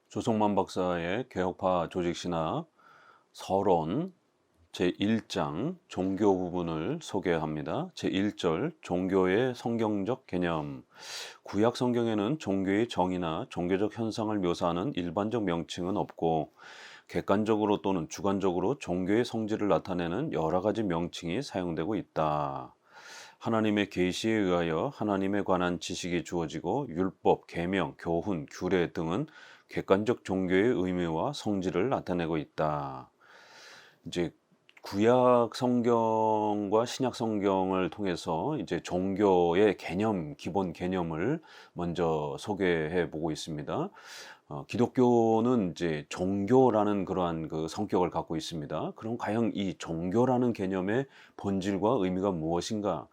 조성만 박사의 개혁파 조직신학 서론 제1장 종교 부분을 소개합니다. 제1절 종교의 성경적 개념. 구약 성경에는 종교의 정의나 종교적 현상을 묘사하는 일반적 명칭은 없고 객관적으로 또는 주관적으로 종교의 성질을 나타내는 여러 가지 명칭이 사용되고 있다. 하나님의 계시에 의하여 하나님에 관한 지식이 주어지고 율법, 계명, 교훈, 규례 등은 객관적 종교의 의미와 성질을 나타내고 있다. 이제 구약 성경과 신약 성경을 통해서 이제 종교의 개념, 기본 개념을 먼저 소개해 보고 있습니다. 기독교는 이제 종교라는 그러한 그 성격을 갖고 있습니다. 그럼 과연 이 종교라는 개념의 본질과 의미가 무엇인가?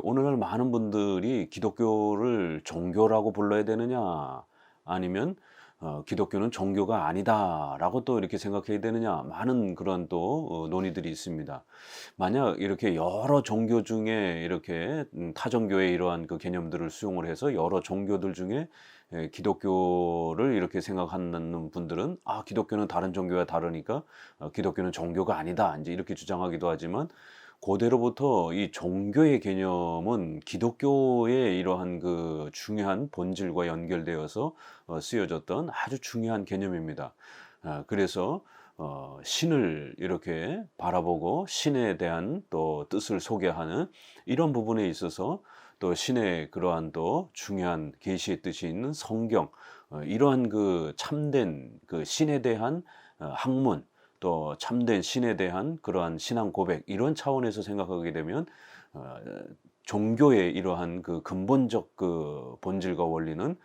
오늘날 많은 분들이 기독교를 종교라고 불러야 되느냐? 아니면 기독교는 종교가 아니다라고 또 이렇게 생각해야 되느냐? 많은 그런 또 논의들이 있습니다. 만약 이렇게 여러 종교 중에 이렇게 타종교의 이러한 그 개념들을 수용을 해서 여러 종교들 중에 기독교를 이렇게 생각하는 분들은 기독교는 다른 종교와 다르니까 기독교는 종교가 아니다. 이제 이렇게 주장하기도 하지만 고대로부터 이 종교의 개념은 기독교의 이러한 그 중요한 본질과 연결되어서 쓰여졌던 아주 중요한 개념입니다. 그래서 신을 이렇게 바라보고 신에 대한 또 뜻을 소개하는 이런 부분에 있어서 또 신의 그러한 또 중요한 계시의 뜻이 있는 성경, 이러한 그 참된 그 신에 대한 학문, 또 참된 신에 대한 그러한 신앙 고백, 이런 차원에서 생각하게 되면 어 종교의 이러한 그 근본적 그 본질과 원리는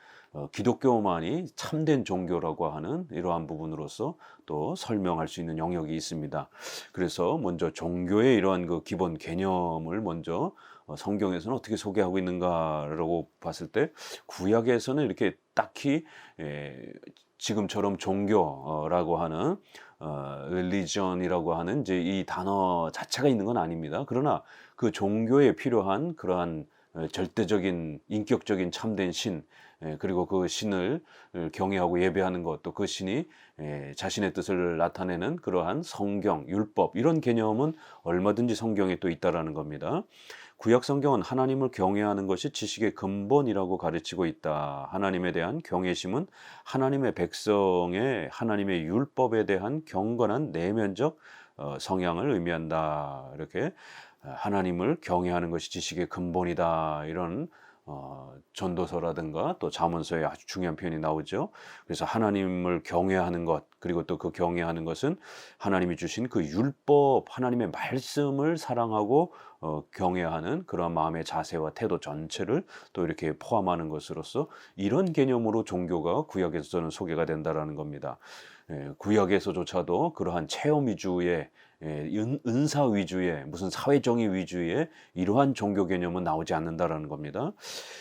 기독교만이 참된 종교라고 하는 이러한 부분으로서 또 설명할 수 있는 영역이 있습니다. 그래서 먼저 종교의 이러한 그 기본 개념을 먼저 성경에서는 어떻게 소개하고 있는가라고 봤을 때, 구약에서는 이렇게 딱히 지금처럼 종교라고 하는 religion이라고 하는 이제 이 단어 자체가 있는 건 아닙니다. 그러나 그 종교에 필요한 그러한 절대적인 인격적인 참된 신, 그리고 그 신을 경외하고 예배하는 것, 또 그 신이 자신의 뜻을 나타내는 그러한 성경, 율법, 이런 개념은 얼마든지 성경에 또 있다라는 겁니다. 구약 성경은 하나님을 경외하는 것이 지식의 근본이라고 가르치고 있다. 하나님에 대한 경외심은 하나님의 백성의 하나님의 율법에 대한 경건한 내면적 성향을 의미한다. 이렇게 하나님을 경외하는 것이 지식의 근본이다. 이런 전도서라든가 또 잠언서에 아주 중요한 표현이 나오죠. 그래서 하나님을 경외하는 것, 그리고 또 그 경외하는 것은 하나님이 주신 그 율법, 하나님의 말씀을 사랑하고 경외하는 그런 마음의 자세와 태도 전체를 또 이렇게 포함하는 것으로서 이런 개념으로 종교가 구약에서 저는 소개가 된다라는 겁니다. 구약에서조차도 그러한 체험 위주의 은사 위주의 무슨 사회정의 위주의 이러한 종교 개념은 나오지 않는다라는 겁니다.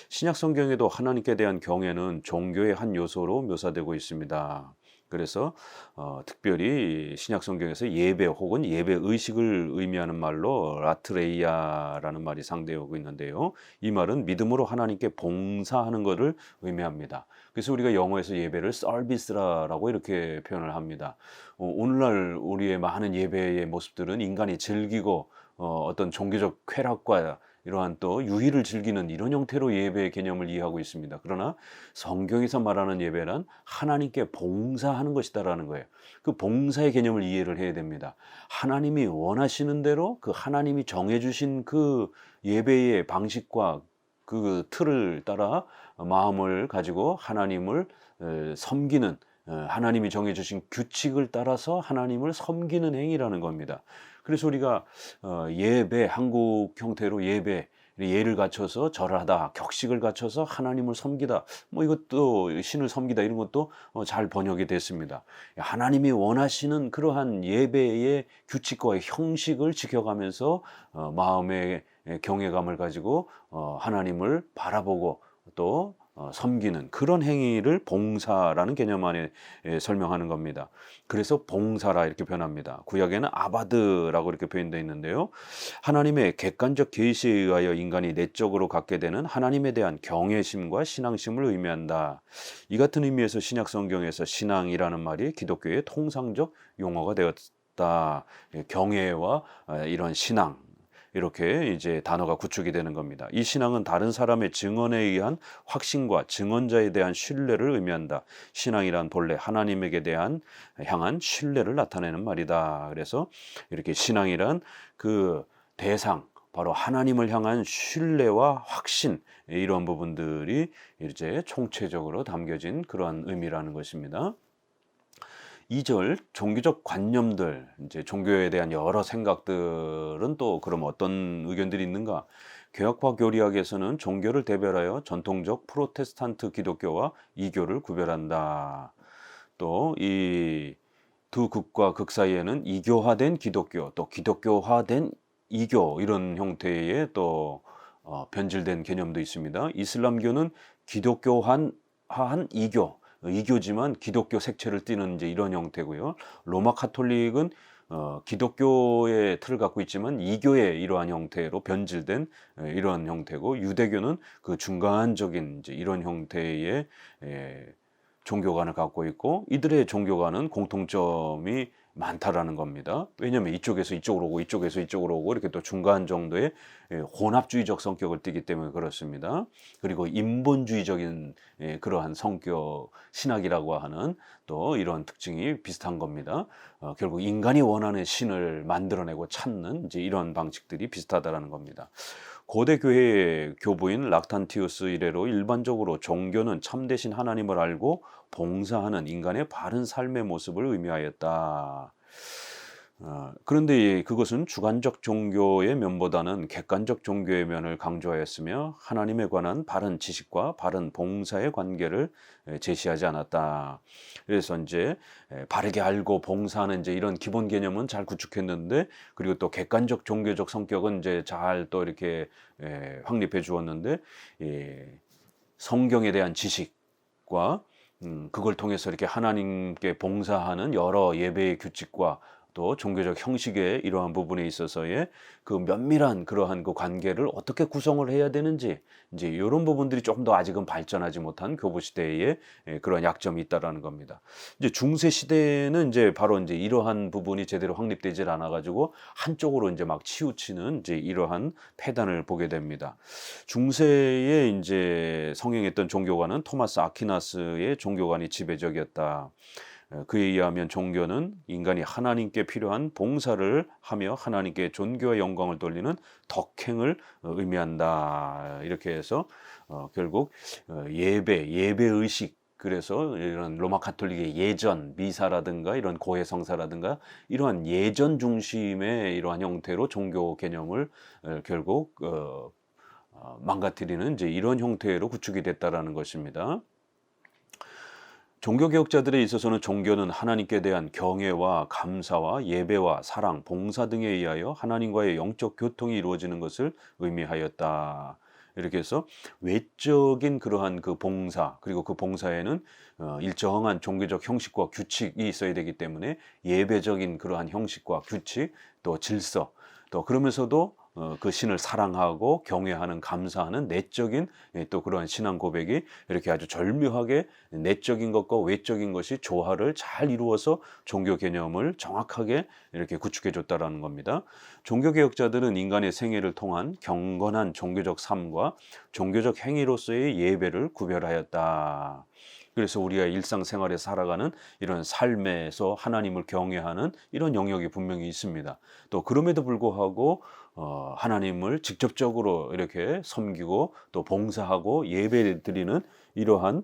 신약 성경에도 하나님께 대한 경외는 종교의 한 요소로 묘사되고 있습니다. 그래서 특별히 신약 성경에서 예배 혹은 예배 의식을 의미하는 말로 라트레이아라는 말이 상대하고 있는데요. 이 말은 믿음으로 하나님께 봉사하는 것을 의미합니다. 그래서 우리가 영어에서 예배를 서비스라고 이렇게 표현을 합니다. 오늘날 우리의 많은 예배의 모습들은 인간이 즐기고 어떤 종교적 쾌락과 이러한 또 유희를 즐기는 이런 형태로 예배의 개념을 이해하고 있습니다. 그러나 성경에서 말하는 예배란 하나님께 봉사하는 것이다라는 거예요. 그 봉사의 개념을 이해를 해야 됩니다. 하나님이 원하시는 대로 그 하나님이 정해주신 그 예배의 방식과 그 틀을 따라 마음을 가지고 하나님을 섬기는, 하나님이 정해주신 규칙을 따라서 하나님을 섬기는 행위라는 겁니다. 그래서 우리가 예배, 한국 형태로 예배, 예를 갖춰서 절하다, 격식을 갖춰서 하나님을 섬기다, 뭐 이것도 신을 섬기다, 이런 것도 잘 번역이 됐습니다. 하나님이 원하시는 그러한 예배의 규칙과 형식을 지켜가면서 마음의 경외감을 가지고 하나님을 바라보고 또 섬기는 그런 행위를 봉사라는 개념 안에 설명하는 겁니다. 그래서 봉사라 이렇게 표현합니다. 구약에는 아바드라고 이렇게 표현되어 있는데요. 하나님의 객관적 계시에 의하여 인간이 내적으로 갖게 되는 하나님에 대한 경외심과 신앙심을 의미한다. 이 같은 의미에서 신약 성경에서 신앙이라는 말이 기독교의 통상적 용어가 되었다. 경외와 이런 신앙 이렇게 이제 단어가 구축이 되는 겁니다. 이 신앙은 다른 사람의 증언에 의한 확신과 증언자에 대한 신뢰를 의미한다. 신앙이란 본래 하나님에게 대한 향한 신뢰를 나타내는 말이다. 그래서 이렇게 신앙이란 그 대상, 바로 하나님을 향한 신뢰와 확신, 이런 부분들이 이제 총체적으로 담겨진 그러한 의미라는 것입니다. 2절 종교적 관념들, 이제 종교에 대한 여러 생각들은 또 그럼 어떤 의견들이 있는가? 개혁파 교리학에서는 종교를 대별하여 전통적 프로테스탄트 기독교와 이교를 구별한다. 또 이 두 극과 극 사이에는 이교화된 기독교, 또 기독교화된 이교 이런 형태의 또 변질된 개념도 있습니다. 이슬람교는 기독교한 이교, 이교지만 기독교 색채를 띠는 이제 이런 형태고요. 로마 카톨릭은 기독교의 틀을 갖고 있지만 이교의 이러한 형태로 변질된 이러한 형태고, 유대교는 그 중간적인 이제 이런 형태의 종교관을 갖고 있고, 이들의 종교관은 공통점이 많다라는 겁니다. 왜냐하면 이쪽에서 이쪽으로 오고 이쪽에서 이쪽으로 오고 이렇게 또 중간 정도의 혼합주의적 성격을 띠기 때문에 그렇습니다. 그리고 인본주의적인 그러한 성격, 신학이라고 하는 또 이런 특징이 비슷한 겁니다. 결국 인간이 원하는 신을 만들어내고 찾는 이제 이런 방식들이 비슷하다라는 겁니다. 고대 교회의 교부인 락탄티우스 이래로 일반적으로 종교는 참되신 하나님을 알고 봉사하는 인간의 바른 삶의 모습을 의미하였다. 그런데 그것은 주관적 종교의 면보다는 객관적 종교의 면을 강조하였으며 하나님에 관한 바른 지식과 바른 봉사의 관계를 제시하지 않았다. 그래서 이제 바르게 알고 봉사하는 이제 이런 기본 개념은 잘 구축했는데, 그리고 또 객관적 종교적 성격은 이제 잘 또 이렇게 확립해 주었는데, 성경에 대한 지식과 그걸 통해서 이렇게 하나님께 봉사하는 여러 예배의 규칙과 또 종교적 형식의 이러한 부분에 있어서의 그 면밀한 그러한 그 관계를 어떻게 구성을 해야 되는지, 이제 이런 부분들이 조금 더 아직은 발전하지 못한 교부 시대에 그런 약점이 있다라는 겁니다. 이제 중세 시대는 이제 바로 이제 이러한 부분이 제대로 확립되질 않아 가지고 한쪽으로 이제 막 치우치는 이제 이러한 폐단을 보게 됩니다. 중세에 이제 성행했던 종교관은 토마스 아퀴나스의 종교관이 지배적이었다. 그에 의하면 종교는 인간이 하나님께 필요한 봉사를 하며 하나님께 존귀와 영광을 돌리는 덕행을 의미한다. 이렇게 해서 결국 예배 의식, 그래서 이런 로마 카톨릭의 예전 미사라든가 이런 고해 성사라든가 이러한 예전 중심의 이러한 형태로 종교 개념을 결국 망가뜨리는 이제 이런 형태로 구축이 됐다라는 것입니다. 종교개혁자들에 있어서는 종교는 하나님께 대한 경외와 감사와 예배와 사랑, 봉사 등에 의하여 하나님과의 영적 교통이 이루어지는 것을 의미하였다. 이렇게 해서 외적인 그러한 그 봉사, 그리고 그 봉사에는 일정한 종교적 형식과 규칙이 있어야 되기 때문에 예배적인 그러한 형식과 규칙, 또 질서, 또 그러면서도 그 신을 사랑하고 경외하는, 감사하는 내적인 또 그러한 신앙 고백이 이렇게 아주 절묘하게 내적인 것과 외적인 것이 조화를 잘 이루어서 종교 개념을 정확하게 이렇게 구축해 줬다라는 겁니다. 종교개혁자들은 인간의 생애를 통한 경건한 종교적 삶과 종교적 행위로서의 예배를 구별하였다. 그래서 우리가 일상생활에 살아가는 이런 삶에서 하나님을 경외하는 이런 영역이 분명히 있습니다. 또 그럼에도 불구하고 하나님을 직접적으로 이렇게 섬기고 또 봉사하고 예배 드리는 이러한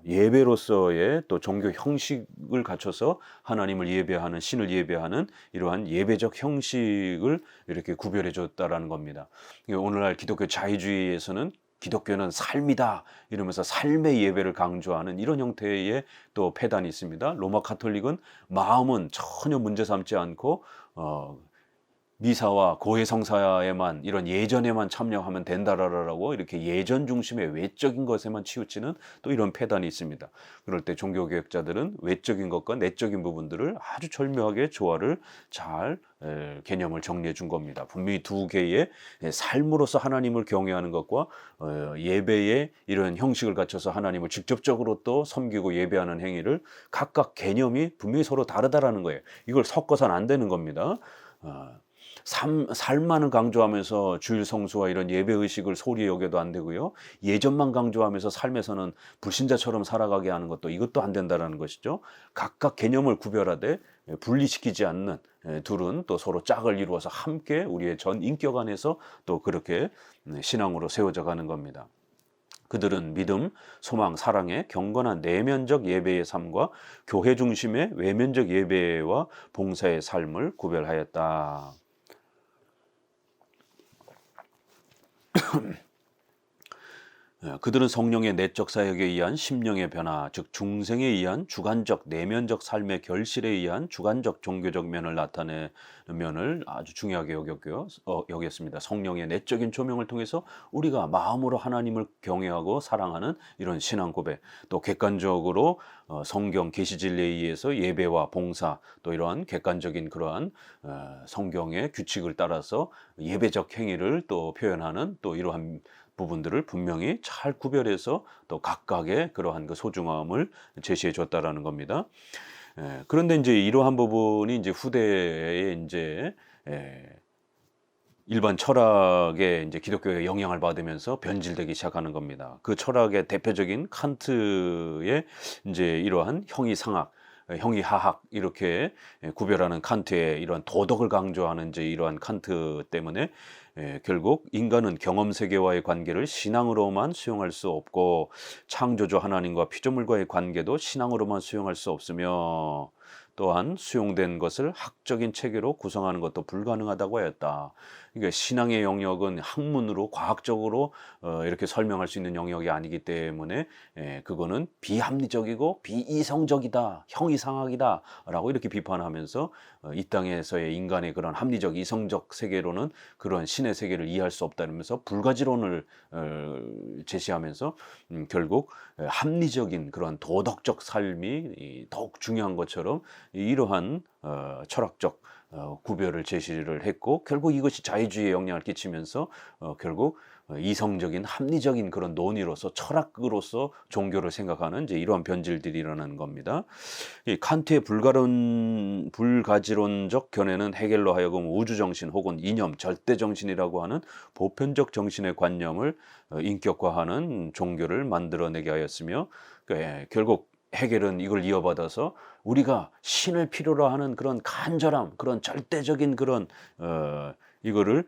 예배로서의 또 종교 형식을 갖춰서 하나님을 예배하는, 신을 예배하는 이러한 예배적 형식을 이렇게 구별해 줬다라는 겁니다. 오늘날 기독교 자유주의에서는 기독교는 삶이다 이러면서 삶의 예배를 강조하는 이런 형태의 또 폐단이 있습니다. 로마 카톨릭은 마음은 전혀 문제 삼지 않고 미사와 고해성사에만 이런 예전에만 참여하면 된다라고 이렇게 예전 중심의 외적인 것에만 치우치는 또 이런 패단이 있습니다. 그럴 때 종교개혁자들은 외적인 것과 내적인 부분들을 아주 절묘하게 조화를 잘 개념을 정리해 준 겁니다. 분명히 두 개의 삶으로서 하나님을 경외하는 것과 예배의 이런 형식을 갖춰서 하나님을 직접적으로 또 섬기고 예배하는 행위를 각각 개념이 분명히 서로 다르다라는 거예요. 이걸 섞어서는 안 되는 겁니다. 삶만을 강조하면서 주일 성수와 이런 예배 의식을 소홀히 여겨도 안 되고요. 예전만 강조하면서 삶에서는 불신자처럼 살아가게 하는 것도 이것도 안 된다라는 것이죠. 각각 개념을 구별하되 분리시키지 않는 둘은 또 서로 짝을 이루어서 함께 우리의 전 인격 안에서 또 그렇게 신앙으로 세워져 가는 겁니다. 그들은 믿음, 소망, 사랑의 경건한 내면적 예배의 삶과 교회 중심의 외면적 예배와 봉사의 삶을 구별하였다. 그들은 성령의 내적 사역에 의한 심령의 변화, 즉 중생에 의한 주관적 내면적 삶의 결실에 의한 주관적 종교적 면을 나타내는 면을 아주 중요하게 여겼습니다. 성령의 내적인 조명을 통해서 우리가 마음으로 하나님을 경외하고 사랑하는 이런 신앙 고백, 또 객관적으로 성경 계시 진리에 의해서 예배와 봉사, 또 이러한 객관적인 그러한 성경의 규칙을 따라서 예배적 행위를 또 표현하는 또 이러한 부분들을 분명히 잘 구별해서 또 각각의 그러한 그 소중함을 제시해 줬다라는 겁니다. 그런데 이제 이러한 부분이 이제 후대에 이제 일반 철학에 이제 기독교의 영향을 받으면서 변질되기 시작하는 겁니다. 그 철학의 대표적인 칸트의 이제 이러한 형이상학, 형이하학 이렇게 구별하는 칸트의 이런 도덕을 강조하는 이제 이러한 칸트 때문에 결국 인간은 경험 세계와의 관계를 신앙으로만 수용할 수 없고 창조주 하나님과 피조물과의 관계도 신앙으로만 수용할 수 없으며 또한 수용된 것을 학적인 체계로 구성하는 것도 불가능하다고 하였다. 그러니까 신앙의 영역은 학문으로 과학적으로 이렇게 설명할 수 있는 영역이 아니기 때문에 그거는 비합리적이고 비이성적이다, 형이상학이다라고 이렇게 비판하면서 이 땅에서의 인간의 그런 합리적 이성적 세계로는 그런 신의 세계를 이해할 수 없다면서 불가지론을 제시하면서 결국 합리적인 그런 도덕적 삶이 더욱 중요한 것처럼 이러한 철학적 구별을 제시를 했고 결국 이것이 자유주의에 영향을 끼치면서 결국 이성적인 합리적인 그런 논의로서 철학으로서 종교를 생각하는 이제 이러한 변질들이 일어나는 겁니다. 이 칸트의 불가지론적 견해는 헤겔로 하여금 우주정신 혹은 이념, 절대정신이라고 하는 보편적 정신의 관념을 인격화하는 종교를 만들어내게 하였으며 결국 헤겔은 이걸 이어받아서 우리가 신을 필요로 하는 그런 간절함, 그런 절대적인 그런 이거를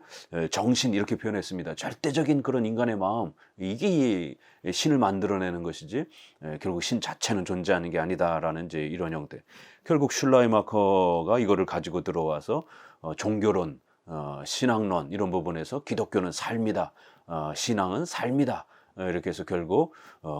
정신 이렇게 표현했습니다. 절대적인 그런 인간의 마음, 이게 신을 만들어내는 것이지 결국 신 자체는 존재하는 게 아니다라는 이제 이런 형태. 결국 슐라이마커가 이거를 가지고 들어와서 종교론, 신앙론 이런 부분에서 기독교는 삶이다, 신앙은 삶이다. 이렇게 해서 결국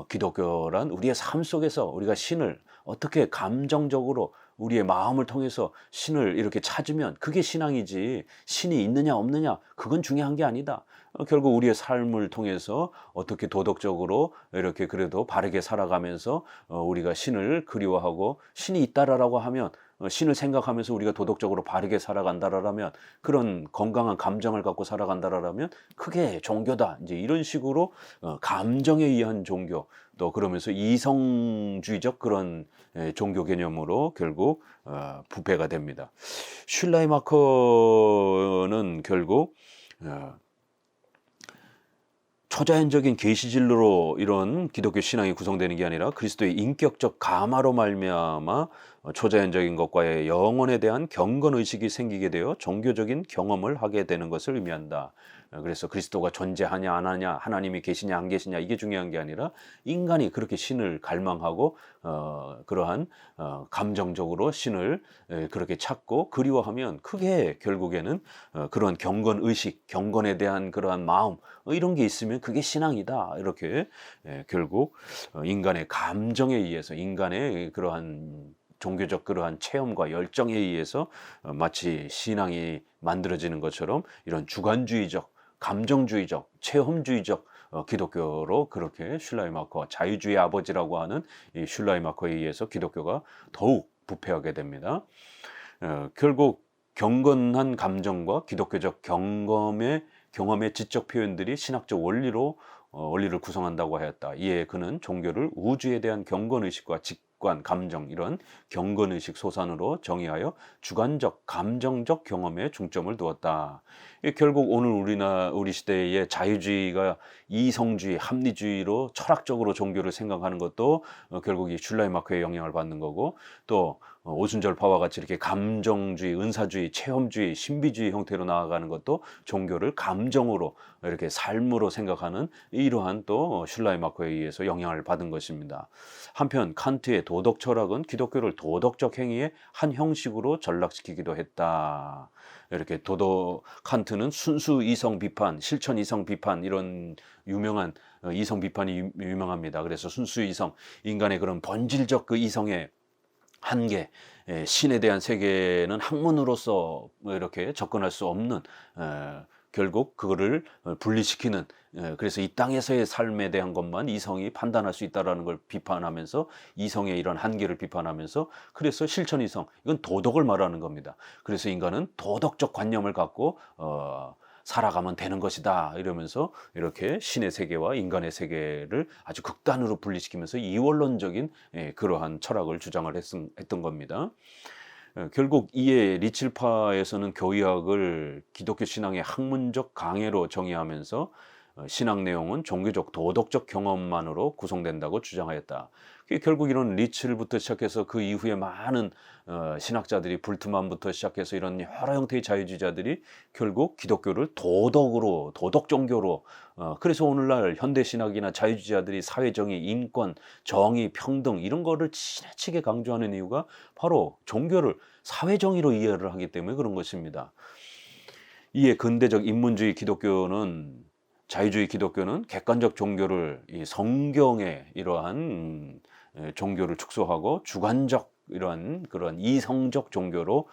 기독교란 우리의 삶 속에서 우리가 신을 어떻게 감정적으로 우리의 마음을 통해서 신을 이렇게 찾으면 그게 신앙이지 신이 있느냐 없느냐 그건 중요한 게 아니다. 결국 우리의 삶을 통해서 어떻게 도덕적으로 이렇게 그래도 바르게 살아가면서 우리가 신을 그리워하고 신이 있다라고 하면 신을 생각하면서 우리가 도덕적으로 바르게 살아간다라면 그런 건강한 감정을 갖고 살아간다라면 그게 종교다. 이제 이런 식으로 감정에 의한 종교 또 그러면서 이성주의적 그런 종교 개념으로 결국 부패가 됩니다. 슐라이마커는 결국 초자연적인 계시진리로 이런 기독교 신앙이 구성되는 게 아니라 그리스도의 인격적 감화로 말미암아 초자연적인 것과의 영혼에 대한 경건의식이 생기게 되어 종교적인 경험을 하게 되는 것을 의미한다. 그래서 그리스도가 존재하냐 안 하냐 하나님이 계시냐 안 계시냐 이게 중요한 게 아니라 인간이 그렇게 신을 갈망하고 그러한 감정적으로 신을 그렇게 찾고 그리워하면 그게 결국에는 그런 경건의식 경건에 대한 그러한 마음 이런 게 있으면 그게 신앙이다. 이렇게 결국 인간의 감정에 의해서 인간의 그러한 종교적 그러한 체험과 열정에 의해서 마치 신앙이 만들어지는 것처럼 이런 주관주의적, 감정주의적, 체험주의적 기독교로 그렇게 슐라이마커, 자유주의 아버지라고 하는 이 슐라이마커에 의해서 기독교가 더욱 부패하게 됩니다. 결국 경건한 감정과 기독교적 경험의 지적 표현들이 신학적 원리를 구성한다고 하였다. 이에 그는 종교를 우주에 대한 경건의식과 직관, 감정 이런 경건의식 소산으로 정의하여 주관적, 감정적 경험에 중점을 두었다. 결국 오늘 우리 시대의 자유주의가 이성주의, 합리주의로 철학적으로 종교를 생각하는 것도 결국 이 슐라이마커의 영향을 받는 거고, 또 오순절파와 같이 이렇게 감정주의, 은사주의, 체험주의, 신비주의 형태로 나아가는 것도 종교를 감정으로 이렇게 삶으로 생각하는 이러한 또 슐라이마커에 의해서 영향을 받은 것입니다. 한편 칸트의 도덕 철학은 기독교를 도덕적 행위의 한 형식으로 전락시키기도 했다. 이렇게 칸트는 순수 이성 비판, 실천 이성 비판 이런 유명한 이성 비판이 유명합니다. 그래서 순수 이성, 인간의 그런 본질적 그 이성의 한계, 신에 대한 세계는 학문으로서 이렇게 접근할 수 없는, 결국 그거를 분리시키는, 그래서 이 땅에서의 삶에 대한 것만 이성이 판단할 수 있다는 걸 비판하면서 이성의 이런 한계를 비판하면서, 그래서 실천 이성, 이건 도덕을 말하는 겁니다. 그래서 인간은 도덕적 관념을 갖고 살아가면 되는 것이다 이러면서 이렇게 신의 세계와 인간의 세계를 아주 극단으로 분리시키면서 이원론적인 그러한 철학을 주장을 했던 겁니다. 결국 이에 리칠파에서는 교의학을 기독교 신앙의 학문적 강해로 정의하면서 신학 내용은 종교적 도덕적 경험만으로 구성된다고 주장하였다. 결국 이런 리칠부터 시작해서 그 이후에 많은 신학자들이, 불트만부터 시작해서 이런 여러 형태의 자유주의자들이 결국 기독교를 도덕 종교로, 그래서 오늘날 현대 신학이나 자유주의자들이 사회정의, 인권, 정의, 평등 이런 거를 지나치게 강조하는 이유가 바로 종교를 사회정의로 이해를 하기 때문에 그런 것입니다. 이에 근대적 인문주의 기독교는, 자유주의 기독교는 객관적 종교를 이 성경의 이러한 종교를 축소하고 주관적 이러한 그런 이성적 종교로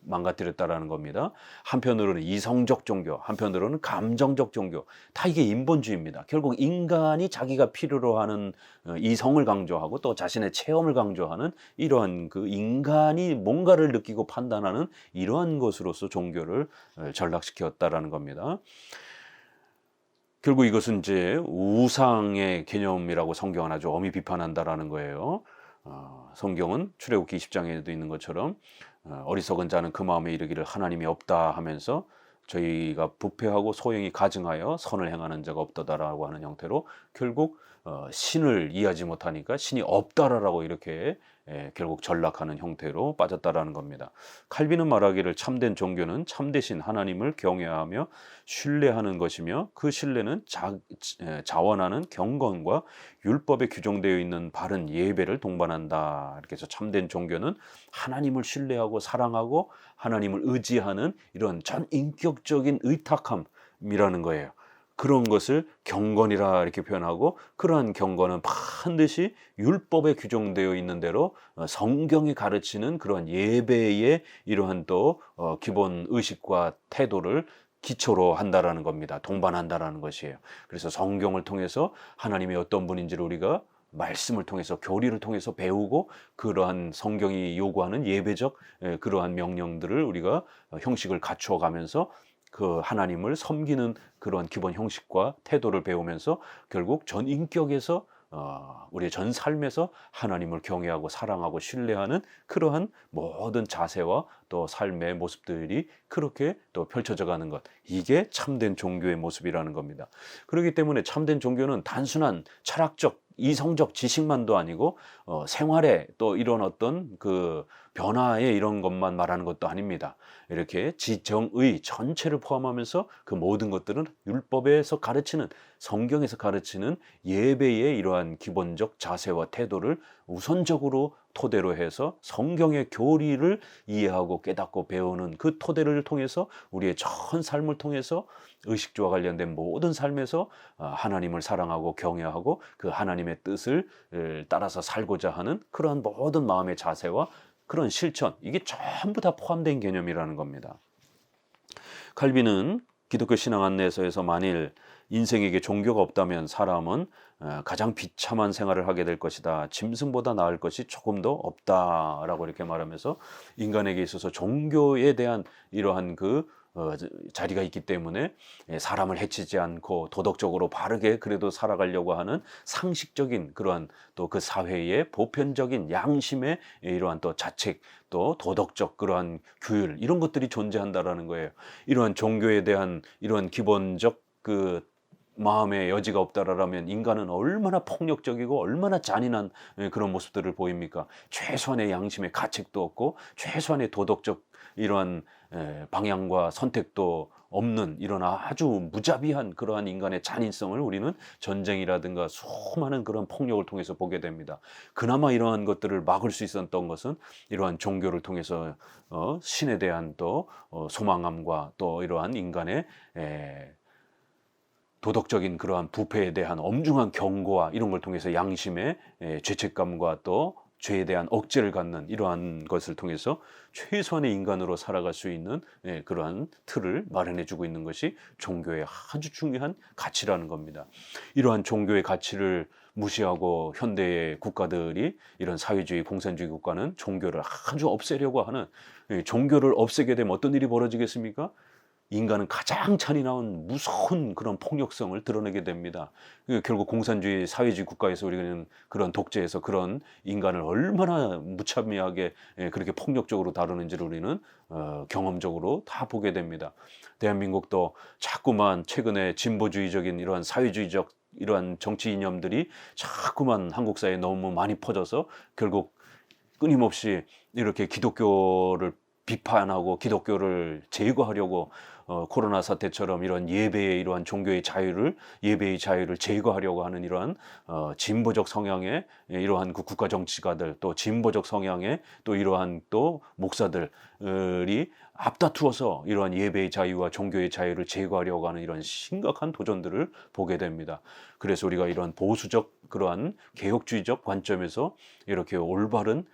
망가뜨렸다라는 겁니다. 한편으로는 이성적 종교, 한편으로는 감정적 종교, 다 이게 인본주의입니다. 결국 인간이 자기가 필요로 하는 이성을 강조하고 또 자신의 체험을 강조하는 이러한 그 인간이 뭔가를 느끼고 판단하는 이러한 것으로서 종교를 전락시켰다라는 겁니다. 결국 이것은 이제 우상의 개념이라고 성경은 아주 엄히 비판한다라는 거예요. 성경은 출애굽기 20장에도 있는 것처럼 어리석은 자는 그 마음에 이르기를 하나님이 없다 하면서 저희가 부패하고 소형이 가증하여 선을 행하는 자가 없다라고 하는 형태로 결국 신을 이해하지 못하니까 신이 없다라고 이렇게 결국 전락하는 형태로 빠졌다라는 겁니다. 칼빈은 말하기를 참된 종교는 참되신 하나님을 경외하며 신뢰하는 것이며 그 신뢰는 자원하는 경건과 율법에 규정되어 있는 바른 예배를 동반한다. 이렇게 해서 참된 종교는 하나님을 신뢰하고 사랑하고 하나님을 의지하는 이런 전인격적인 의탁함이라는 거예요. 그런 것을 경건이라 이렇게 표현하고, 그러한 경건은 반드시 율법에 규정되어 있는 대로 성경이 가르치는 그러한 예배의 이러한 또 기본 의식과 태도를 기초로 한다라는 겁니다. 동반한다라는 것이에요. 그래서 성경을 통해서 하나님이 어떤 분인지를 우리가 말씀을 통해서, 교리를 통해서 배우고, 그러한 성경이 요구하는 예배적 그러한 명령들을 우리가 형식을 갖추어 가면서 그 하나님을 섬기는 그런 기본 형식과 태도를 배우면서 결국 전 인격에서 우리의 전 삶에서 하나님을 경외하고 사랑하고 신뢰하는 그러한 모든 자세와 또 삶의 모습들이 그렇게 또 펼쳐져 가는 것, 이게 참된 종교의 모습이라는 겁니다. 그렇기 때문에 참된 종교는 단순한 철학적 이성적 지식만도 아니고 생활에 또 이런 어떤 그 변화의 이런 것만 말하는 것도 아닙니다. 이렇게 지정의 전체를 포함하면서 그 모든 것들은 율법에서 가르치는, 성경에서 가르치는 예배의 이러한 기본적 자세와 태도를 우선적으로 토대로 해서 성경의 교리를 이해하고 깨닫고 배우는 그 토대를 통해서 우리의 전 삶을 통해서 의식주와 관련된 모든 삶에서 하나님을 사랑하고 경외하고 그 하나님의 뜻을 따라서 살고자 하는 그러한 모든 마음의 자세와 그런 실천, 이게 전부 다 포함된 개념이라는 겁니다. 칼빈은 기독교 신앙 안내서에서 만일 인생에게 종교가 없다면 사람은 가장 비참한 생활을 하게 될 것이다. 짐승보다 나을 것이 조금도 없다라고 이렇게 말하면서 인간에게 있어서 종교에 대한 이러한 자리가 있기 때문에 사람을 해치지 않고 도덕적으로 바르게 그래도 살아가려고 하는 상식적인 그러한 또 그 사회의 보편적인 양심의 이러한 또 자책, 또 도덕적 그러한 규율, 이런 것들이 존재한다라는 거예요. 이러한 종교에 대한 이러한 기본적 마음의 여지가 없다라면 인간은 얼마나 폭력적이고 얼마나 잔인한 그런 모습들을 보입니까? 최소한의 양심의 가책도 없고 최소한의 도덕적 이러한 방향과 선택도 없는 이런 아주 무자비한 그러한 인간의 잔인성을 우리는 전쟁이라든가 수많은 그런 폭력을 통해서 보게 됩니다. 그나마 이러한 것들을 막을 수 있었던 것은 이러한 종교를 통해서 신에 대한 또 소망함과 또 이러한 인간의 도덕적인 그러한 부패에 대한 엄중한 경고와 이런 걸 통해서 양심의 죄책감과 또 죄에 대한 억제를 갖는 이러한 것을 통해서 최소한의 인간으로 살아갈 수 있는 그러한 틀을 마련해 주고 있는 것이 종교의 아주 중요한 가치라는 겁니다. 이러한 종교의 가치를 무시하고 현대의 국가들이 이런 사회주의 공산주의 국가는 종교를 아주 없애려고 하는, 종교를 없애게 되면 어떤 일이 벌어지겠습니까? 인간은 가장 잔인한 무서운 그런 폭력성을 드러내게 됩니다. 결국 공산주의 사회주의 국가에서 우리는 그런 독재에서 그런 인간을 얼마나 무참하게 그렇게 폭력적으로 다루는지를 우리는 경험적으로 다 보게 됩니다. 대한민국도 자꾸만 최근에 진보주의적인 이러한 사회주의적 이러한 정치 이념들이 자꾸만 한국 사회에 너무 많이 퍼져서 결국 끊임없이 이렇게 기독교를 비판하고 기독교를 제거하려고 코로나 사태처럼 이런 이러한 종교의 자유를, 예배의 자유를 제거하려고 하는 이러한 진보적 성향의 이러한 국가 정치가들, 또 진보적 성향의 또 이러한 또 목사들이 앞다투어서 이러한 예배의 자유와 종교의 자유를 제거하려고 하는 이런 심각한 도전들을 보게 됩니다. 그래서 우리가 이런 보수적 그러한 개혁주의적 관점에서 이렇게 올바른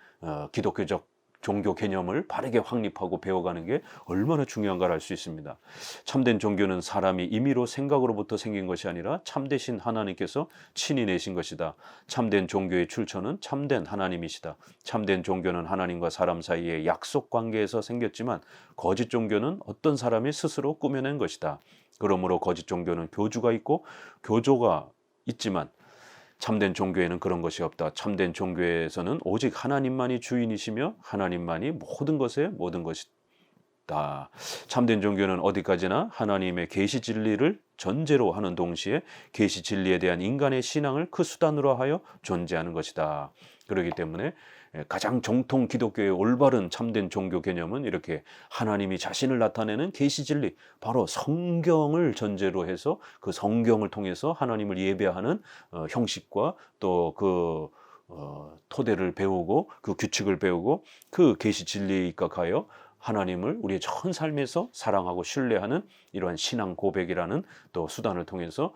기독교적 종교 개념을 바르게 확립하고 배워가는 게 얼마나 중요한가를 알 수 있습니다. 참된 종교는 사람이 임의로 생각으로부터 생긴 것이 아니라 참되신 하나님께서 친히 내신 것이다. 참된 종교의 출처는 참된 하나님이시다. 참된 종교는 하나님과 사람 사이의 약속 관계에서 생겼지만 거짓 종교는 어떤 사람이 스스로 꾸며낸 것이다. 그러므로 거짓 종교는 교주가 있고 교조가 있지만 참된 종교에는 그런 것이 없다. 참된 종교에서는 오직 하나님만이 주인이시며 하나님만이 모든 것의 모든 것이다. 참된 종교는 어디까지나 하나님의 계시 진리를 전제로 하는 동시에 계시 진리에 대한 인간의 신앙을 그 수단으로 하여 존재하는 것이다. 그렇기 때문에 가장 정통 기독교의 올바른 참된 종교 개념은 이렇게 하나님이 자신을 나타내는 계시 진리, 바로 성경을 전제로 해서 그 성경을 통해서 하나님을 예배하는 형식과 또 토대를 배우고 그 규칙을 배우고 그 계시 진리에 입각하여 하나님을 우리의 전 삶에서 사랑하고 신뢰하는 이러한 신앙 고백이라는 또 수단을 통해서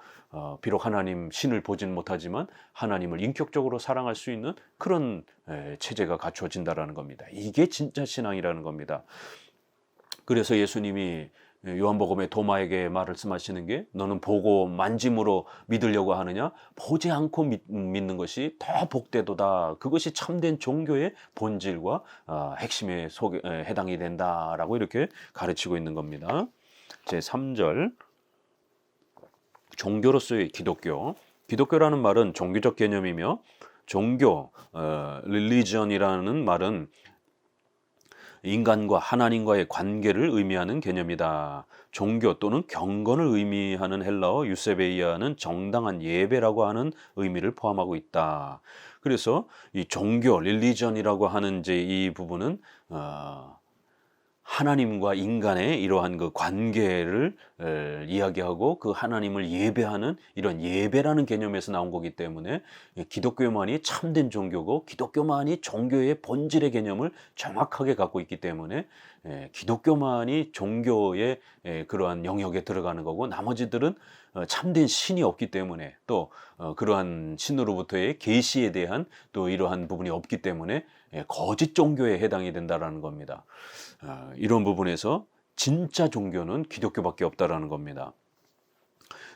비록 하나님 신을 보진 못하지만 하나님을 인격적으로 사랑할 수 있는 그런 체제가 갖춰진다라는 겁니다. 이게 진짜 신앙이라는 겁니다. 그래서 예수님이 요한복음에 도마에게 말씀하시는 게, 너는 보고 만짐으로 믿으려고 하느냐? 보지 않고 믿는 것이 더 복되도다. 그것이 참된 종교의 본질과 핵심에 해당이 된다라고 이렇게 가르치고 있는 겁니다. 제3절, 종교로서의 기독교. 기독교라는 말은 종교적 개념이며 종교, religion이라는 말은 인간과 하나님과의 관계를 의미하는 개념이다. 종교 또는 경건을 의미하는 헬라어 유세베이아는 정당한 예배라고 하는 의미를 포함하고 있다. 그래서 이 종교, 릴리전이라고 하는 이제 이 부분은 하나님과 인간의 이러한 그 관계를 이야기하고 그 하나님을 예배하는 이런 예배라는 개념에서 나온 거기 때문에 기독교만이 참된 종교고 기독교만이 종교의 본질의 개념을 정확하게 갖고 있기 때문에 기독교만이 종교의 그러한 영역에 들어가는 거고 나머지들은 참된 신이 없기 때문에 또 그러한 신으로부터의 계시에 대한 또 이러한 부분이 없기 때문에 거짓 종교에 해당이 된다라는 겁니다. 이런 부분에서 진짜 종교는 기독교밖에 없다라는 겁니다.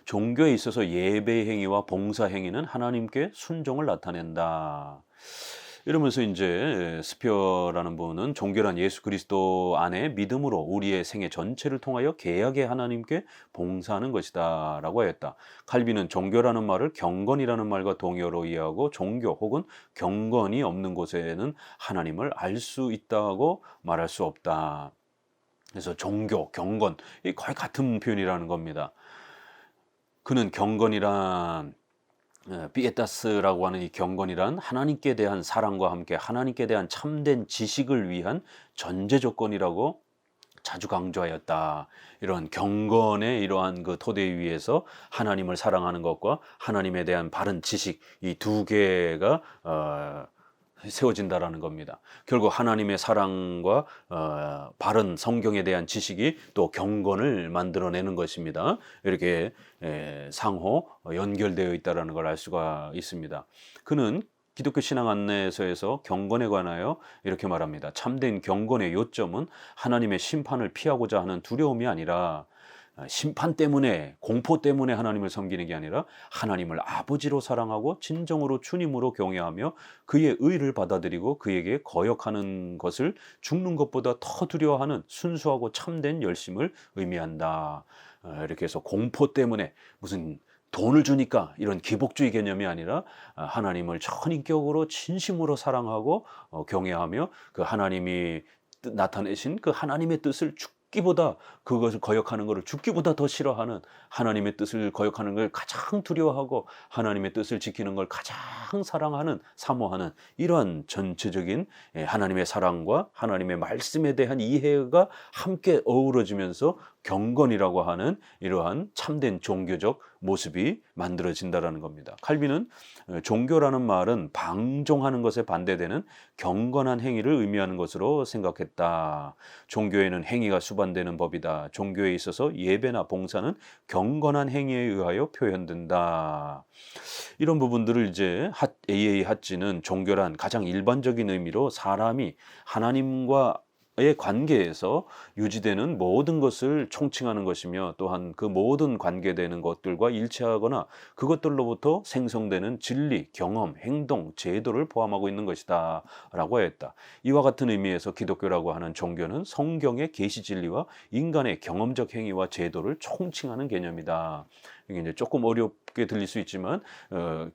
종교에 있어서 예배 행위와 봉사 행위는 하나님께 순종을 나타낸다. 이러면서 이제 스피어라는 분은 종교란 예수 그리스도 안에 믿음으로 우리의 생애 전체를 통하여 계약의 하나님께 봉사하는 것이다 라고 하였다. 칼빈은 종교라는 말을 경건이라는 말과 동의어로 이해하고 종교 혹은 경건이 없는 곳에는 하나님을 알 수 있다고 말할 수 없다. 그래서 종교, 경건 이 거의 같은 표현이라는 겁니다. 그는 경건이란 피에타스라고 하는 이 경건이란 하나님께 대한 사랑과 함께 하나님께 대한 참된 지식을 위한 전제 조건이라고 자주 강조하였다. 이런 경건의 이러한 그 토대 위에서 하나님을 사랑하는 것과 하나님에 대한 바른 지식 이 두 개가 세워진다라는 겁니다. 결국 하나님의 사랑과 바른 성경에 대한 지식이 또 경건을 만들어내는 것입니다. 이렇게 상호 연결되어 있다는 걸 알 수가 있습니다. 그는 기독교 신앙 안내서에서 경건에 관하여 이렇게 말합니다. 참된 경건의 요점은 하나님의 심판을 피하고자 하는 두려움이 아니라 심판 때문에 공포 때문에 하나님을 섬기는 게 아니라 하나님을 아버지로 사랑하고 진정으로 주님으로 경외하며 그의 의를 받아들이고 그에게 거역하는 것을 죽는 것보다 더 두려워하는 순수하고 참된 열심을 의미한다. 이렇게 해서 공포 때문에 무슨 돈을 주니까 이런 기복주의 개념이 아니라 하나님을 전인격으로 진심으로 사랑하고 경외하며 그 하나님이 나타내신 그 하나님의 뜻을 죽기보다 그것을 거역하는 것을 죽기보다 더 싫어하는 하나님의 뜻을 거역하는 걸 가장 두려워하고 하나님의 뜻을 지키는 걸 가장 사랑하는 사모하는 이러한 전체적인 하나님의 사랑과 하나님의 말씀에 대한 이해가 함께 어우러지면서 경건이라고 하는 이러한 참된 종교적 모습이 만들어진다라는 겁니다. 칼빈은 종교라는 말은 방종하는 것에 반대되는 경건한 행위를 의미하는 것으로 생각했다. 종교에는 행위가 수반되는 법이다. 종교에 있어서 예배나 봉사는 경건한 행위에 의하여 표현된다. 이런 부분들을 이제 A.A. 핫지는 종교란 가장 일반적인 의미로 사람이 하나님과 의 관계에서 유지되는 모든 것을 총칭하는 것이며 또한 그 모든 관계되는 것들과 일치하거나 그것들로부터 생성되는 진리, 경험, 행동, 제도를 포함하고 있는 것이다 라고 했다. 이와 같은 의미에서 기독교라고 하는 종교는 성경의 계시 진리와 인간의 경험적 행위와 제도를 총칭하는 개념이다. 이게 이제 조금 어렵게 들릴 수 있지만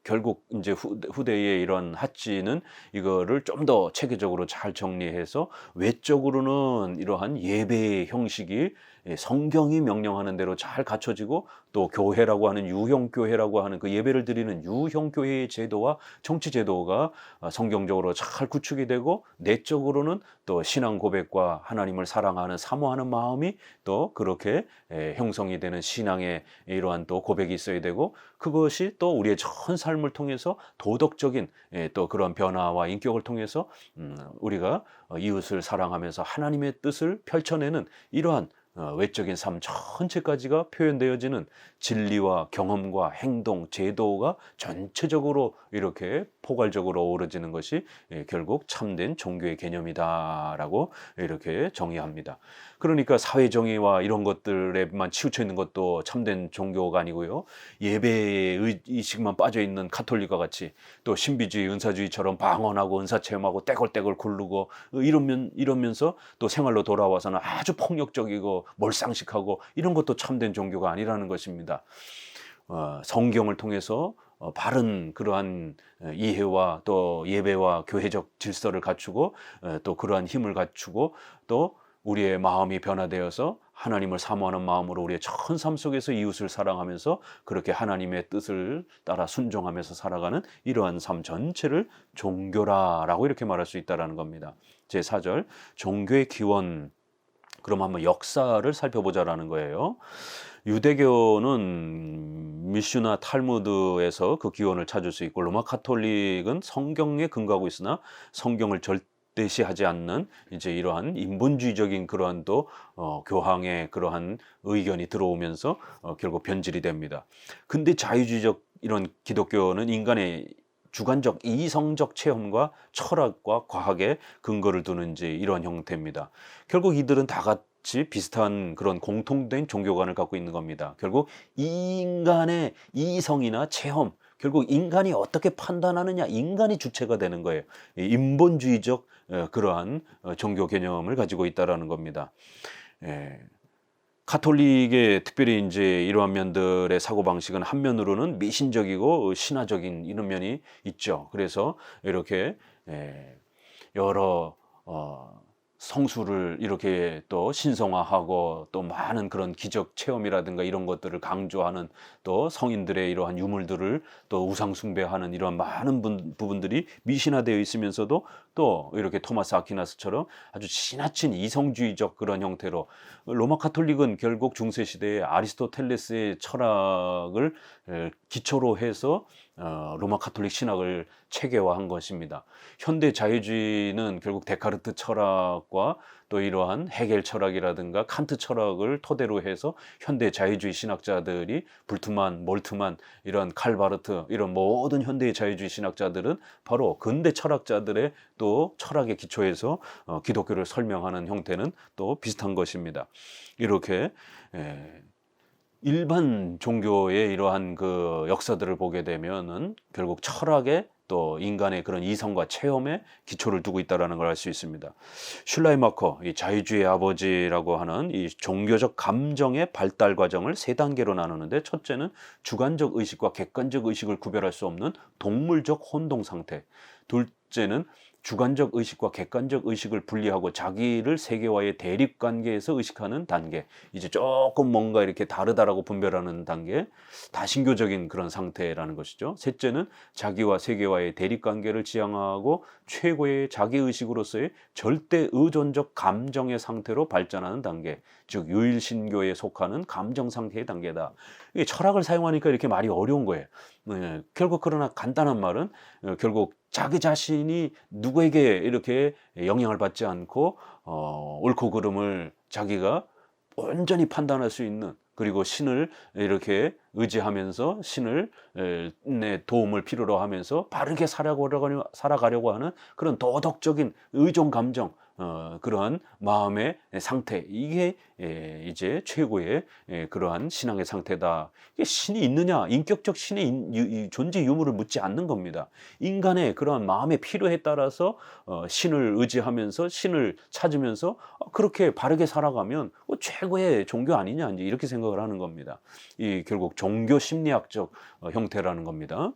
결국 이제 후대의 이런 핫지는 이거를 좀 더 체계적으로 잘 정리해서 외적으로는 이러한 예배의 형식이 성경이 명령하는 대로 잘 갖춰지고 또 교회라고 하는 유형교회라고 하는 그 예배를 드리는 유형교회의 제도와 정치 제도가 성경적으로 잘 구축이 되고 내적으로는 또 신앙 고백과 하나님을 사랑하는 사모하는 마음이 또 그렇게 형성이 되는 신앙의 이러한 또 고백이 있어야 되고 그것이 또 우리의 전 삶을 통해서 도덕적인 또 그런 변화와 인격을 통해서 우리가 이웃을 사랑하면서 하나님의 뜻을 펼쳐내는 이러한 외적인 삶 전체까지가 표현되어지는 진리와 경험과 행동, 제도가 전체적으로 이렇게 포괄적으로 어우러지는 것이 결국 참된 종교의 개념이다라고 이렇게 정의합니다. 그러니까 사회정의와 이런 것들에만 치우쳐 있는 것도 참된 종교가 아니고요. 예배의 의식만 빠져있는 가톨릭과 같이 또 신비주의, 은사주의처럼 방언하고 은사체험하고 떼굴떼굴 굴르고 이러면서 또 생활로 돌아와서는 아주 폭력적이고 몰상식하고 이런 것도 참된 종교가 아니라는 것입니다. 성경을 통해서 바른 그러한 이해와 또 예배와 교회적 질서를 갖추고 또 그러한 힘을 갖추고 또 우리의 마음이 변화되어서 하나님을 사모하는 마음으로 우리의 전 삶 속에서 이웃을 사랑하면서 그렇게 하나님의 뜻을 따라 순종하면서 살아가는 이러한 삶 전체를 종교라라고 이렇게 말할 수 있다는 겁니다. 제4절 종교의 기원 그럼 한번 역사를 살펴보자라는 거예요. 유대교는 미슈나 탈무드에서 그 기원을 찾을 수 있고, 로마 카톨릭은 성경에 근거하고 있으나 성경을 절대시하지 않는 이제 이러한 인본주의적인 그러한 또 교황의 그러한 의견이 들어오면서 결국 변질이 됩니다. 근데 자유주의적 이런 기독교는 인간의 주관적 이성적 체험과 철학과 과학에 근거를 두는 이제 이런 형태입니다. 결국 이들은 다 같이 비슷한 그런 공통된 종교관을 갖고 있는 겁니다. 결국 인간의 이성이나 체험, 결국 인간이 어떻게 판단하느냐, 인간이 주체가 되는 거예요. 인본주의적 그러한 종교 개념을 가지고 있다라는 겁니다. 예. 카톨릭의 특별히 이제 이러한 면들의 사고방식은 한면으로는 미신적이고 신화적인 이런 면이 있죠. 그래서 이렇게 여러 성수를 이렇게 또 신성화하고 또 많은 그런 기적 체험이라든가 이런 것들을 강조하는 또 성인들의 이러한 유물들을 또 우상 숭배하는 이러한 많은 부분들이 미신화되어 있으면서도 또 이렇게 토마스 아퀴나스처럼 아주 지나친 이성주의적 그런 형태로, 로마 카톨릭은 결국 중세 시대에 아리스토텔레스의 철학을 기초로 해서 로마 카톨릭 신학을 체계화한 것입니다. 현대 자유주의는 결국 데카르트 철학과 또 이러한 헤겔 철학이라든가 칸트 철학을 토대로 해서 현대 자유주의 신학자들이 불트만, 몰트만, 이런 칼바르트, 이런 모든 현대의 자유주의 신학자들은 바로 근대 철학자들의 또 철학의 기초에서 기독교를 설명하는 형태는 또 비슷한 것입니다. 이렇게 일반 종교의 이러한 그 역사들을 보게 되면은 결국 철학의 또 인간의 그런 이성과 체험에 기초를 두고 있다는 걸 알 수 있습니다. 슐라이마커, 이 자유주의의 아버지라고 하는 이 종교적 감정의 발달 과정을 세 단계로 나누는데, 첫째는 주관적 의식과 객관적 의식을 구별할 수 없는 동물적 혼동 상태, 둘째는 주관적 의식과 객관적 의식을 분리하고 자기를 세계와의 대립 관계에서 의식하는 단계, 이제 조금 뭔가 이렇게 다르다라고 분별하는 단계, 다신교적인 그런 상태라는 것이죠. 셋째는 자기와 세계와의 대립 관계를 지향하고 최고의 자기의식으로서의 절대 의존적 감정의 상태로 발전하는 단계, 즉 유일신교에 속하는 감정 상태의 단계다. 이게 철학을 사용하니까 이렇게 말이 어려운 거예요. 결국 그러나 간단한 말은 결국 자기 자신이 누구에게 이렇게 영향을 받지 않고 옳고 그름을 자기가 온전히 판단할 수 있는, 그리고 신을 이렇게 의지하면서 신을 내 도움을 필요로 하면서 바르게 살아가려고 하는 그런 도덕적인 의존 감정, 그러한 마음의 상태, 이게 이제 최고의 그러한 신앙의 상태다. 이게 신이 있느냐, 인격적 신의 존재 유무를 묻지 않는 겁니다. 인간의 그러한 마음의 필요에 따라서 신을 의지하면서 신을 찾으면서 그렇게 바르게 살아가면 최고의 종교 아니냐, 이제 이렇게 생각을 하는 겁니다. 이 결국 종교 심리학적 형태라는 겁니다.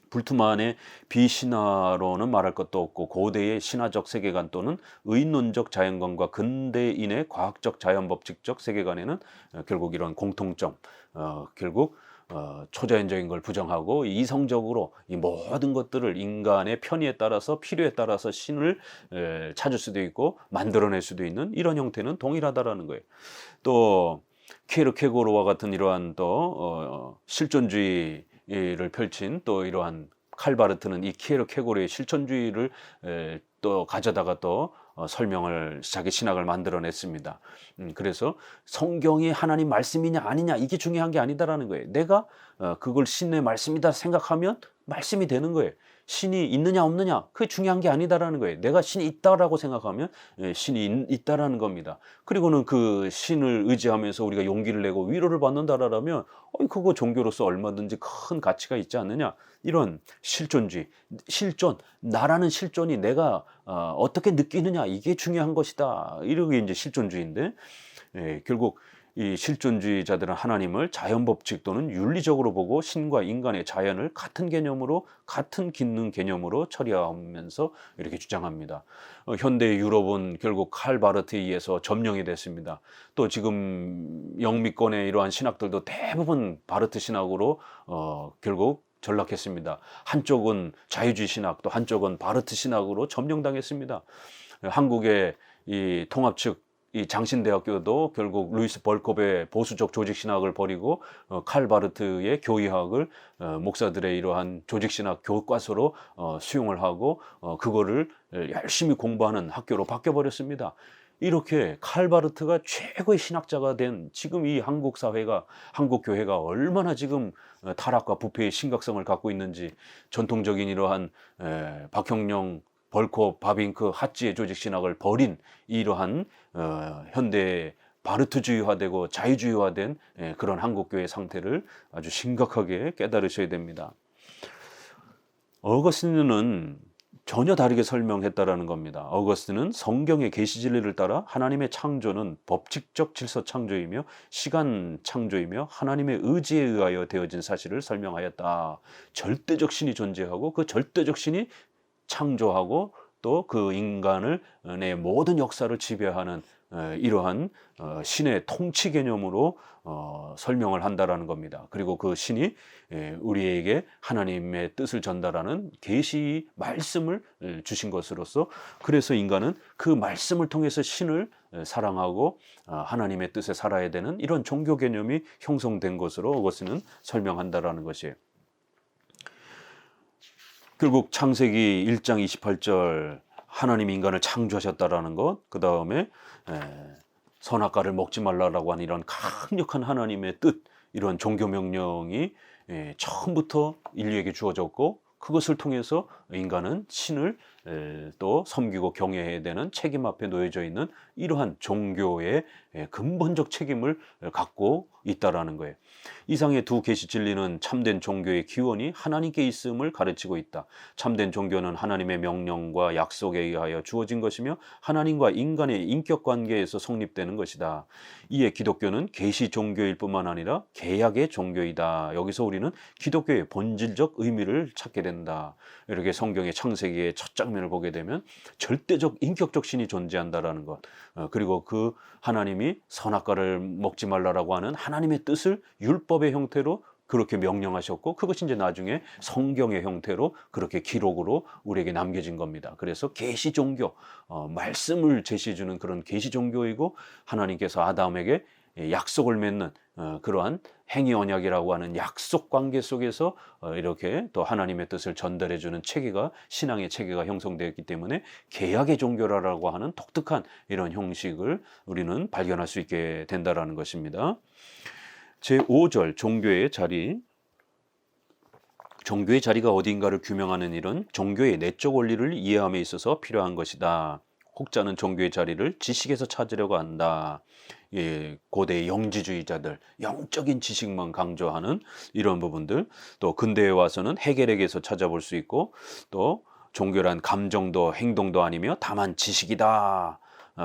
불트만의 비신화로는 말할 것도 없고, 고대의 신화적 세계관 또는 의논적 자연관과 근대인의 과학적 자연법칙적 세계관에는 결국 이런 공통점, 결국 초자연적인 걸 부정하고 이성적으로 이 모든 것들을 인간의 편의에 따라서 필요에 따라서 신을 찾을 수도 있고 만들어낼 수도 있는 이런 형태는 동일하다라는 거예요. 또 키에르케고르와 같은 이러한 또 실존주의를 펼친 또 이러한 칼바르트는 이 키에르케고르의 실존주의를 또 가져다가 또 설명을, 자기 신학을 만들어냈습니다. 그래서 성경이 하나님 말씀이냐 아니냐 이게 중요한 게 아니다라는 거예요. 내가 그걸 신의 말씀이다 생각하면 말씀이 되는 거예요. 신이 있느냐 없느냐 그게 중요한 게 아니다라는 거예요. 내가 신이 있다라고 생각하면 신이 있다라는 겁니다. 그리고는 그 신을 의지하면서 우리가 용기를 내고 위로를 받는다라면 그거 종교로서 얼마든지 큰 가치가 있지 않느냐, 이런 실존주의, 실존, 나라는 실존이 내가 어떻게 느끼느냐 이게 중요한 것이다, 이렇게 이제 실존주의인데, 결국 이 실존주의자들은 하나님을 자연법칙 또는 윤리적으로 보고 신과 인간의 자연을 같은 개념으로, 같은 기능 개념으로 처리하면서 이렇게 주장합니다. 현대 유럽은 결국 칼바르트에 의해서 점령이 됐습니다. 또 지금 영미권의 이러한 신학들도 대부분 바르트 신학으로 결국 전락했습니다. 한쪽은 자유주의 신학, 또 한쪽은 바르트 신학으로 점령당했습니다. 한국의 이 통합 측 이 장신대학교도 결국 루이스 벌컵의 보수적 조직신학을 버리고 칼 바르트의 교의학을 목사들의 이러한 조직신학 교과서로 수용을 하고 그거를 열심히 공부하는 학교로 바뀌어버렸습니다. 이렇게 칼 바르트가 최고의 신학자가 된 지금 이 한국 사회가, 한국 교회가 얼마나 지금 타락과 부패의 심각성을 갖고 있는지, 전통적인 이러한 박형령, 벌코, 바빙크, 핫지의 조직신학을 버린 이러한 현대 바르트주의화되고 자유주의화된 그런 한국교회 상태를 아주 심각하게 깨달으셔야 됩니다. 어거스틴은 전혀 다르게 설명했다라는 겁니다. 어거스틴은 성경의 계시 진리를 따라 하나님의 창조는 법칙적 질서 창조이며 시간 창조이며 하나님의 의지에 의하여 되어진 사실을 설명하였다. 절대적 신이 존재하고 그 절대적 신이 창조하고 또 그 인간을 내 모든 역사를 지배하는 이러한 신의 통치 개념으로 설명을 한다라는 겁니다. 그리고 그 신이 우리에게 하나님의 뜻을 전달하는 계시 말씀을 주신 것으로서, 그래서 인간은 그 말씀을 통해서 신을 사랑하고 하나님의 뜻에 살아야 되는 이런 종교 개념이 형성된 것으로 어거스틴은 설명한다라는 것이에요. 결국 창세기 1장 28절 하나님이 인간을 창조하셨다라는 것, 그 다음에 선악과를 먹지 말라라고 하는 이런 강력한 하나님의 뜻, 이런 종교 명령이 처음부터 인류에게 주어졌고, 그것을 통해서 인간은 신을 또 섬기고 경외해야 되는 책임 앞에 놓여져 있는 이러한 종교의 근본적 책임을 갖고 있다라는 거예요. 이상의 두 계시 진리는 참된 종교의 기원이 하나님께 있음을 가르치고 있다. 참된 종교는 하나님의 명령과 약속에 의하여 주어진 것이며 하나님과 인간의 인격 관계에서 성립되는 것이다. 이에 기독교는 계시 종교일 뿐만 아니라 개약의 종교이다. 여기서 우리는 기독교의 본질적 의미를 찾게 된다. 이렇게 성경의 창세기의 첫 장면을 보게 되면 절대적 인격적 신이 존재한다라는 것, 그리고 그 하나님이 선악과를 먹지 말라라고 하는 하나님의 뜻을 율법의 형태로 그렇게 명령하셨고, 그것이 이제 나중에 성경의 형태로 그렇게 기록으로 우리에게 남겨진 겁니다. 그래서 계시 종교, 말씀을 제시해 주는 그런 계시 종교이고, 하나님께서 아담에게 약속을 맺는 그러한 행위 언약이라고 하는 약속 관계 속에서 이렇게 또 하나님의 뜻을 전달해 주는 체계가, 신앙의 체계가 형성되었기 때문에 개약의 종교라고 하는 독특한 이런 형식을 우리는 발견할 수 있게 된다라는 것입니다. 제5절 종교의 자리. 종교의 자리가 어디인가를 규명하는 일은 종교의 내적 원리를 이해함에 있어서 필요한 것이다. 혹자는 종교의 자리를 지식에서 찾으려고 한다. 고대 영지주의자들, 영적인 지식만 강조하는 이런 부분들, 또 근대에 와서는 헤겔에게서 찾아볼 수 있고, 또 종교란 감정도 행동도 아니며 다만 지식이다.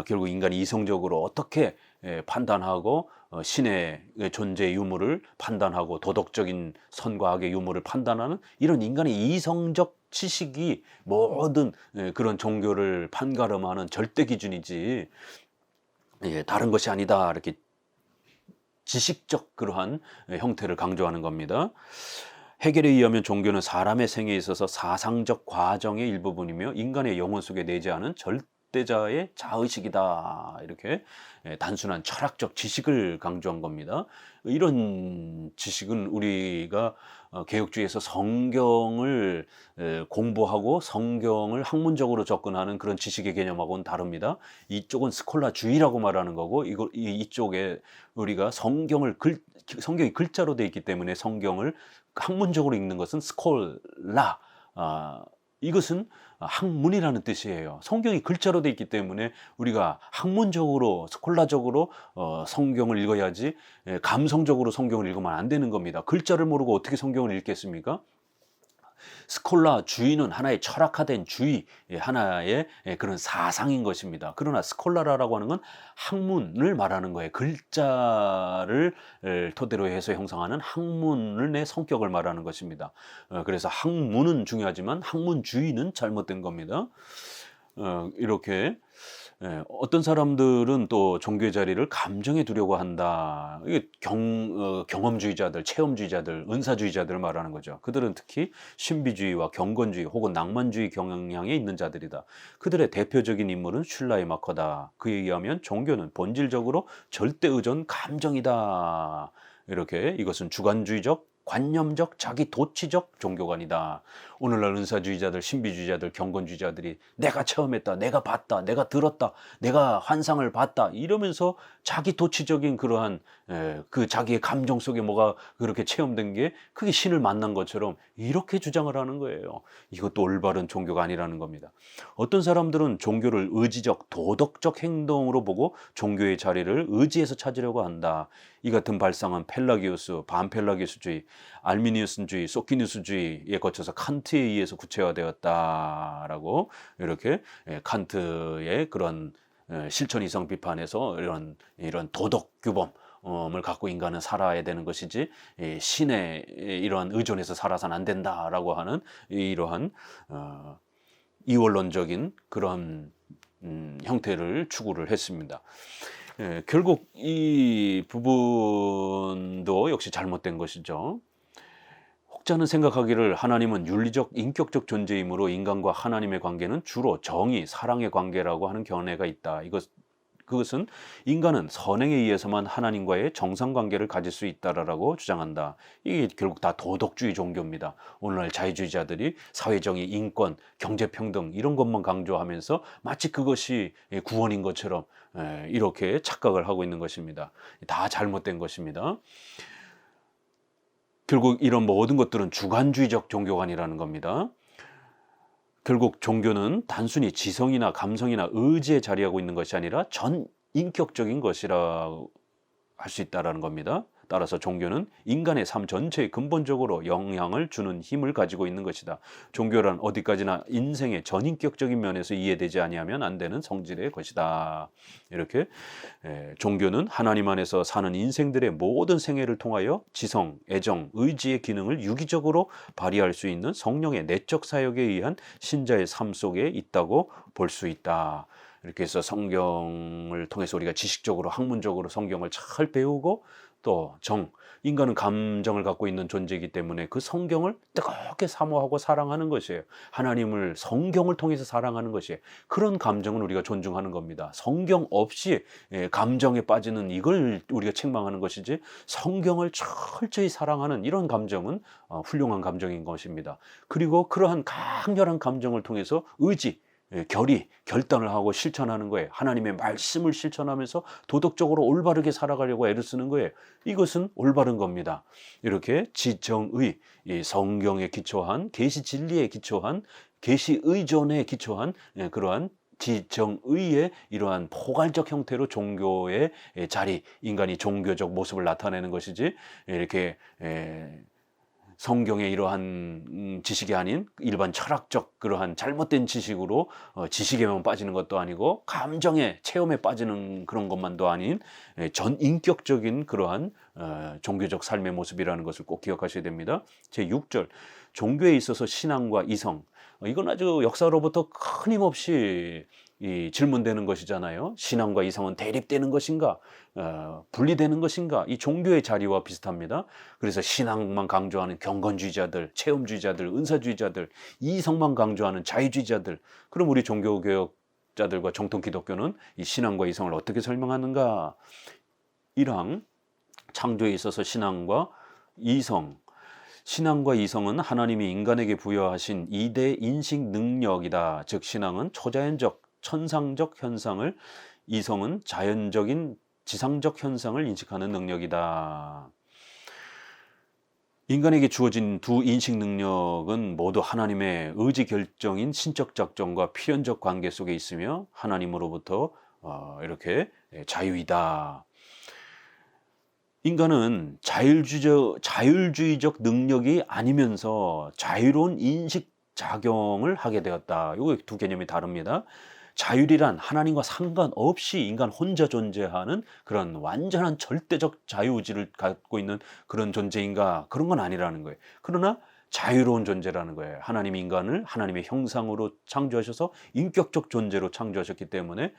결국 인간이 이성적으로 어떻게 판단하고 신의 존재 유무를 판단하고 도덕적인 선과 악의 유무를 판단하는 이런 인간의 이성적 지식이 모든 그런 종교를 판가름하는 절대 기준이지 다른 것이 아니다. 이렇게 지식적 그러한 형태를 강조하는 겁니다. 헤겔에 의하면 종교는 사람의 생애에 있어서 사상적 과정의 일부분이며 인간의 영혼 속에 내재하는 절대자의 자의식이다. 이렇게 단순한 철학적 지식을 강조한 겁니다. 이런 지식은 우리가 개혁주의에서 성경을 공부하고 성경을 학문적으로 접근하는 그런 지식의 개념하고는 다릅니다. 이쪽은 스콜라주의라고 말하는 거고, 이쪽에 우리가 성경이 글자로 되어 있기 때문에 성경을 학문적으로 읽는 것은 스콜라, 이것은 학문이라는 뜻이에요. 성경이 글자로 되어 있기 때문에 우리가 학문적으로, 스콜라적으로 성경을 읽어야지 감성적으로 성경을 읽으면 안 되는 겁니다. 글자를 모르고 어떻게 성경을 읽겠습니까? 스콜라 주의는 하나의 철학화된 주의, 하나의 그런 사상인 것입니다. 그러나 스콜라라고 하는 건 학문을 말하는 거예요. 글자를 토대로 해서 형성하는 학문을 내 성격을 말하는 것입니다. 그래서 학문은 중요하지만 학문주의는 잘못된 겁니다. 이렇게 어떤 사람들은 또 종교의 자리를 감정에 두려고 한다. 이게 경험주의자들, 체험주의자들, 은사주의자들을 말하는 거죠. 그들은 특히 신비주의와 경건주의 혹은 낭만주의 경향에 있는 자들이다. 그들의 대표적인 인물은 슐라이마커다. 그에 의하면 종교는 본질적으로 절대 의존 감정이다. 이렇게 이것은 주관주의적 관념적, 자기 도취적 종교관이다. 오늘날 은사주의자들, 신비주의자들, 경건주의자들이 내가 체험했다, 내가 봤다, 내가 들었다, 내가 환상을 봤다 이러면서 자기 도취적인 그러한 그 자기의 감정 속에 뭐가 그렇게 체험된 게 그게 신을 만난 것처럼 이렇게 주장을 하는 거예요. 이것도 올바른 종교가 아니라는 겁니다. 어떤 사람들은 종교를 의지적, 도덕적 행동으로 보고 종교의 자리를 의지해서 찾으려고 한다. 이 같은 발상은 펠라기우스, 반펠라기우스주의, 알미니우스주의, 소키누스주의에 거쳐서 칸트에 의해서 구체화되었다라고 이렇게 칸트의 그런 실천 이성 비판에서 이런 도덕 규범을 갖고 인간은 살아야 되는 것이지 신의 이러한 의존에서 살아서는 안 된다라고 하는 이러한 이원론적인 그런 형태를 추구를 했습니다. 결국 이 부분도 역시 잘못된 것이죠. 혹자는 생각하기를 하나님은 윤리적, 인격적 존재이므로 인간과 하나님의 관계는 주로 정의, 사랑의 관계라고 하는 견해가 있다. 그것은 인간은 선행에 의해서만 하나님과의 정상관계를 가질 수 있다라고 주장한다. 이게 결국 다 도덕주의 종교입니다. 오늘날 자유주의자들이 사회정의, 인권, 경제평등 이런 것만 강조하면서 마치 그것이 구원인 것처럼 이렇게 착각을 하고 있는 것입니다. 다 잘못된 것입니다. 결국 이런 모든 것들은 주관주의적 종교관이라는 겁니다. 결국 종교는 단순히 지성이나 감성이나 의지에 자리하고 있는 것이 아니라 전인격적인 것이라 할 수 있다는 겁니다. 따라서 종교는 인간의 삶 전체에 근본적으로 영향을 주는 힘을 가지고 있는 것이다. 종교란 어디까지나 인생의 전인격적인 면에서 이해되지 아니하면 안 되는 성질의 것이다. 이렇게 종교는 하나님 안에서 사는 인생들의 모든 생애를 통하여 지성, 애정, 의지의 기능을 유기적으로 발휘할 수 있는 성령의 내적 사역에 의한 신자의 삶 속에 있다고 볼 수 있다. 이렇게 해서 성경을 통해서 우리가 지식적으로 학문적으로 성경을 잘 배우고 또 인간은 감정을 갖고 있는 존재이기 때문에 그 성경을 뜨겁게 사모하고 사랑하는 것이에요. 하나님을 성경을 통해서 사랑하는 것이에요. 그런 감정은 우리가 존중하는 겁니다. 성경 없이 감정에 빠지는 이걸 우리가 책망하는 것이지 성경을 철저히 사랑하는 이런 감정은 훌륭한 감정인 것입니다. 그리고 그러한 강렬한 감정을 통해서 결단을 하고 실천하는 거예요. 하나님의 말씀을 실천하면서 도덕적으로 올바르게 살아가려고 애를 쓰는 거예요. 이것은 올바른 겁니다. 이렇게 지정의, 성경에 기초한, 계시 진리에 기초한, 계시 의존에 기초한 그러한 지정의의 이러한 포괄적 형태로 종교의 자리, 인간이 종교적 모습을 나타내는 것이지 이렇게 성경의 이러한 지식이 아닌 일반 철학적 그러한 잘못된 지식으로 지식에만 빠지는 것도 아니고 감정에 체험에 빠지는 그런 것만도 아닌 전인격적인 그러한 종교적 삶의 모습이라는 것을 꼭 기억하셔야 됩니다. 제6절 종교에 있어서 신앙과 이성 이건 아주 역사로부터 끊임없이 질문되는 것이잖아요. 신앙과 이성은 대립되는 것인가? 분리되는 것인가? 이 종교의 자리와 비슷합니다. 그래서 신앙만 강조하는 경건주의자들, 체험주의자들, 은사주의자들, 이성만 강조하는 자유주의자들. 그럼 우리 종교개혁자들과 정통 기독교는 이 신앙과 이성을 어떻게 설명하는가? 1항 창조에 있어서 신앙과 이성은 하나님이 인간에게 부여하신 2대 인식 능력이다. 즉 신앙은 초자연적, 천상적 현상을, 이성은 자연적인 지상적 현상을 인식하는 능력이다. 인간에게 주어진 두 인식 능력은 모두 하나님의 의지 결정인 신적 작정과 필연적 관계 속에 있으며 하나님으로부터 이렇게 자유이다. 인간은 자율주의적 능력이 아니면서 자유로운 인식 작용을 하게 되었다. 이거 두 개념이 다릅니다. 자율이란 하나님과 상관없이 인간 혼자 존재하는 그런 완전한 절대적 자유의지를 갖고 있는 그런 존재인가? 그런 건 아니라는 거예요. 그러나 자유로운 존재라는 거예요. 하나님 인간을 하나님의 형상으로 창조하셔서 인격적 존재로 창조하셨기 때문에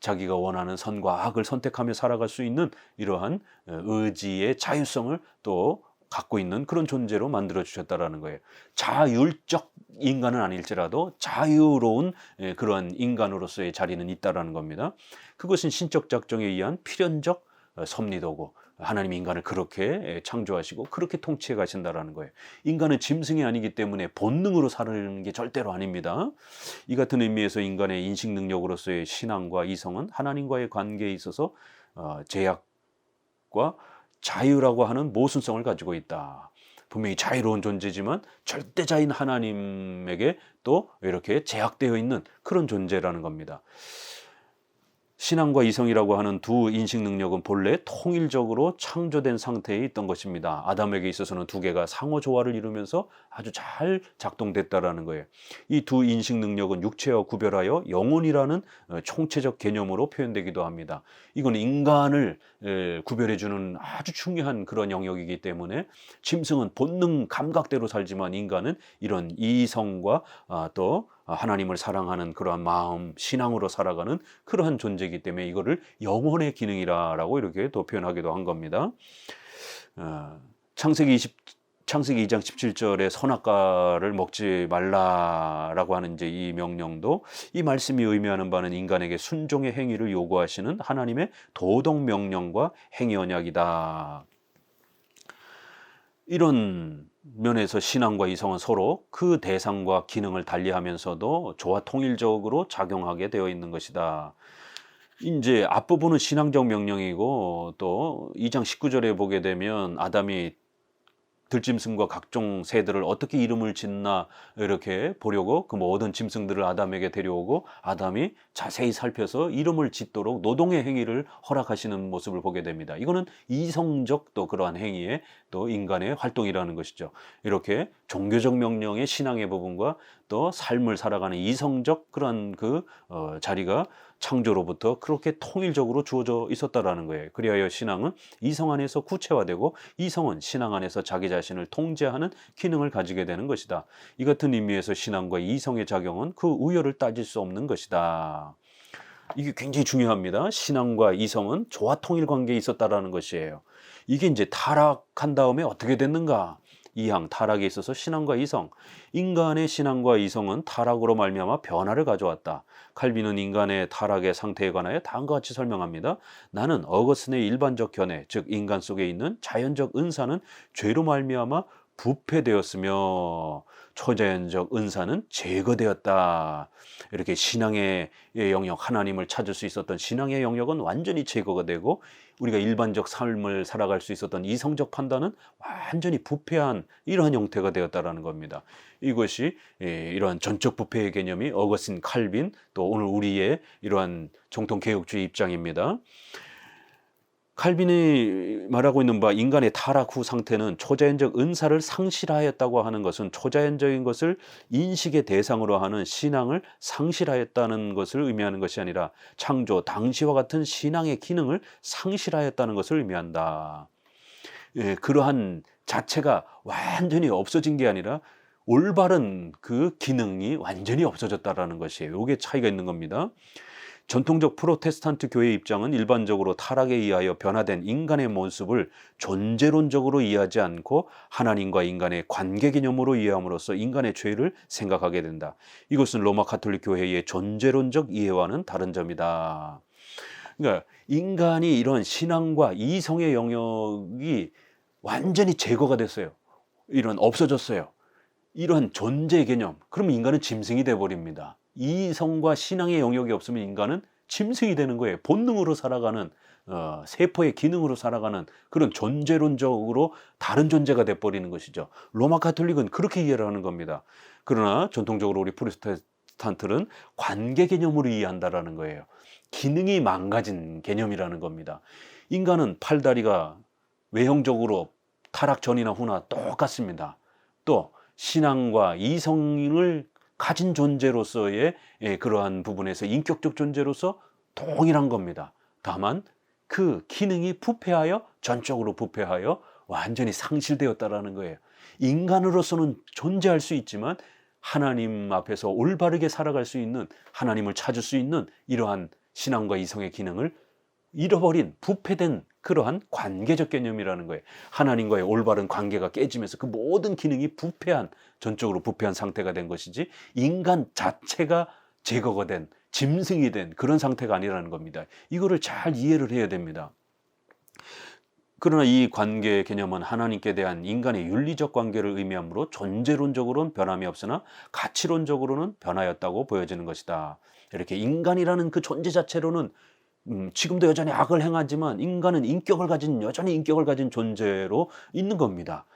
자기가 원하는 선과 악을 선택하며 살아갈 수 있는 이러한 의지의 자유성을 또 갖고 있는 그런 존재로 만들어 주셨다라는 거예요. 자율적 인간은 아닐지라도 자유로운 그러한 인간으로서의 자리는 있다라는 겁니다. 그것은 신적 작정에 의한 필연적 섭리도고 하나님 인간을 그렇게 창조하시고 그렇게 통치해 가신다라는 거예요. 인간은 짐승이 아니기 때문에 본능으로 사는 게 절대로 아닙니다. 이 같은 의미에서 인간의 인식 능력으로서의 신앙과 이성은 하나님과의 관계에 있어서 제약과 자유라고 하는 모순성을 가지고 있다. 분명히 자유로운 존재지만 절대자인 하나님에게 또 이렇게 제약되어 있는 그런 존재라는 겁니다. 신앙과 이성이라고 하는 두 인식 능력은 본래 통일적으로 창조된 상태에 있던 것입니다. 아담에게 있어서는 두 개가 상호 조화를 이루면서 아주 잘 작동됐다라는 거예요. 이 두 인식 능력은 육체와 구별하여 영혼이라는 총체적 개념으로 표현되기도 합니다. 이건 인간을 구별해주는 아주 중요한 그런 영역이기 때문에 짐승은 본능 감각대로 살지만 인간은 이런 이성과 또 하나님을 사랑하는 그러한 마음, 신앙으로 살아가는 그러한 존재이기 때문에 이거를 영혼의 기능이라고 이렇게 또 표현하기도 한 겁니다. 창세기 2장 17절에 선악과를 먹지 말라라고 하는 이제 이 명령도 이 말씀이 의미하는 바는 인간에게 순종의 행위를 요구하시는 하나님의 도덕 명령과 행위 언약이다. 이런 면에서 신앙과 이성은 서로 그 대상과 기능을 달리하면서도 조화 통일적으로 작용하게 되어 있는 것이다. 이제 앞부분은 신앙적 명령이고 또 2장 19절에 보게 되면 아담이 들짐승과 각종 새들을 어떻게 이름을 짓나 이렇게 보려고 그 모든 짐승들을 아담에게 데려오고 아담이 자세히 살펴서 이름을 짓도록 노동의 행위를 허락하시는 모습을 보게 됩니다. 이거는 이성적 또 그러한 행위의 또 인간의 활동이라는 것이죠. 이렇게 종교적 명령의 신앙의 부분과 또 삶을 살아가는 이성적 그런 그 자리가 창조로부터 그렇게 통일적으로 주어져 있었다라는 거예요. 그리하여 신앙은 이성 안에서 구체화되고 이성은 신앙 안에서 자기 자신을 통제하는 기능을 가지게 되는 것이다. 이 같은 의미에서 신앙과 이성의 작용은 그 우열을 따질 수 없는 것이다. 이게 굉장히 중요합니다. 신앙과 이성은 조화 통일 관계에 있었다라는 것이에요. 이게 이제 타락한 다음에 어떻게 됐는가? 이항 타락에 있어서 신앙과 이성, 인간의 신앙과 이성은 타락으로 말미암아 변화를 가져왔다. 칼빈은 인간의 타락의 상태에 관하여 다음과 같이 설명합니다. 나는 어거스틴의 일반적 견해, 즉 인간 속에 있는 자연적 은사는 죄로 말미암아 부패되었으며 초자연적 은사는 제거되었다. 이렇게 신앙의 영역, 하나님을 찾을 수 있었던 신앙의 영역은 완전히 제거가 되고 우리가 일반적 삶을 살아갈 수 있었던 이성적 판단은 완전히 부패한 이러한 형태가 되었다라는 겁니다. 이것이 이러한 전적 부패의 개념이 어거스틴, 칼빈, 또 오늘 우리의 이러한 정통 개혁주의 입장입니다. 칼빈이 말하고 있는 바 인간의 타락 후 상태는 초자연적 은사를 상실하였다고 하는 것은 초자연적인 것을 인식의 대상으로 하는 신앙을 상실하였다는 것을 의미하는 것이 아니라 창조 당시와 같은 신앙의 기능을 상실하였다는 것을 의미한다. 그러한 자체가 완전히 없어진 게 아니라 올바른 그 기능이 완전히 없어졌다라는 것이에요. 이게 차이가 있는 겁니다. 전통적 프로테스탄트 교회의 입장은 일반적으로 타락에 의하여 변화된 인간의 모습을 존재론적으로 이해하지 않고 하나님과 인간의 관계 개념으로 이해함으로써 인간의 죄를 생각하게 된다. 이것은 로마 가톨릭 교회의 존재론적 이해와는 다른 점이다. 그러니까 인간이 이런 신앙과 이성의 영역이 완전히 제거가 됐어요. 이런 없어졌어요. 이런 존재 개념, 그러면 인간은 짐승이 되어버립니다. 이성과 신앙의 영역이 없으면 인간은 짐승이 되는 거예요. 본능으로 살아가는 세포의 기능으로 살아가는 그런 존재론적으로 다른 존재가 돼버리는 것이죠. 로마 가톨릭은 그렇게 이해를 하는 겁니다. 그러나 전통적으로 우리 프로테스탄트는 관계 개념으로 이해한다라는 거예요. 기능이 망가진 개념이라는 겁니다. 인간은 팔다리가 외형적으로 타락 전이나 후나 똑같습니다. 또 신앙과 이성을 가진 존재로서의 그러한 부분에서 인격적 존재로서 동일한 겁니다. 다만 그 기능이 부패하여 전적으로 부패하여 완전히 상실되었다라는 거예요. 인간으로서는 존재할 수 있지만 하나님 앞에서 올바르게 살아갈 수 있는, 하나님을 찾을 수 있는 이러한 신앙과 이성의 기능을 잃어버린, 부패된 그러한 관계적 개념이라는 거예요. 하나님과의 올바른 관계가 깨지면서 그 모든 기능이 전적으로 부패한 상태가 된 것이지, 인간 자체가 제거가 된, 짐승이 된 그런 상태가 아니라는 겁니다. 이거를 잘 이해를 해야 됩니다. 그러나 이 관계 개념은 하나님께 대한 인간의 윤리적 관계를 의미하므로 존재론적으로는 변함이 없으나 가치론적으로는 변하였다고 보여지는 것이다. 이렇게 인간이라는 그 존재 자체로는 지금도 여전히 악을 행하지만 인간은 여전히 인격을 가진 존재로 있는 겁니다.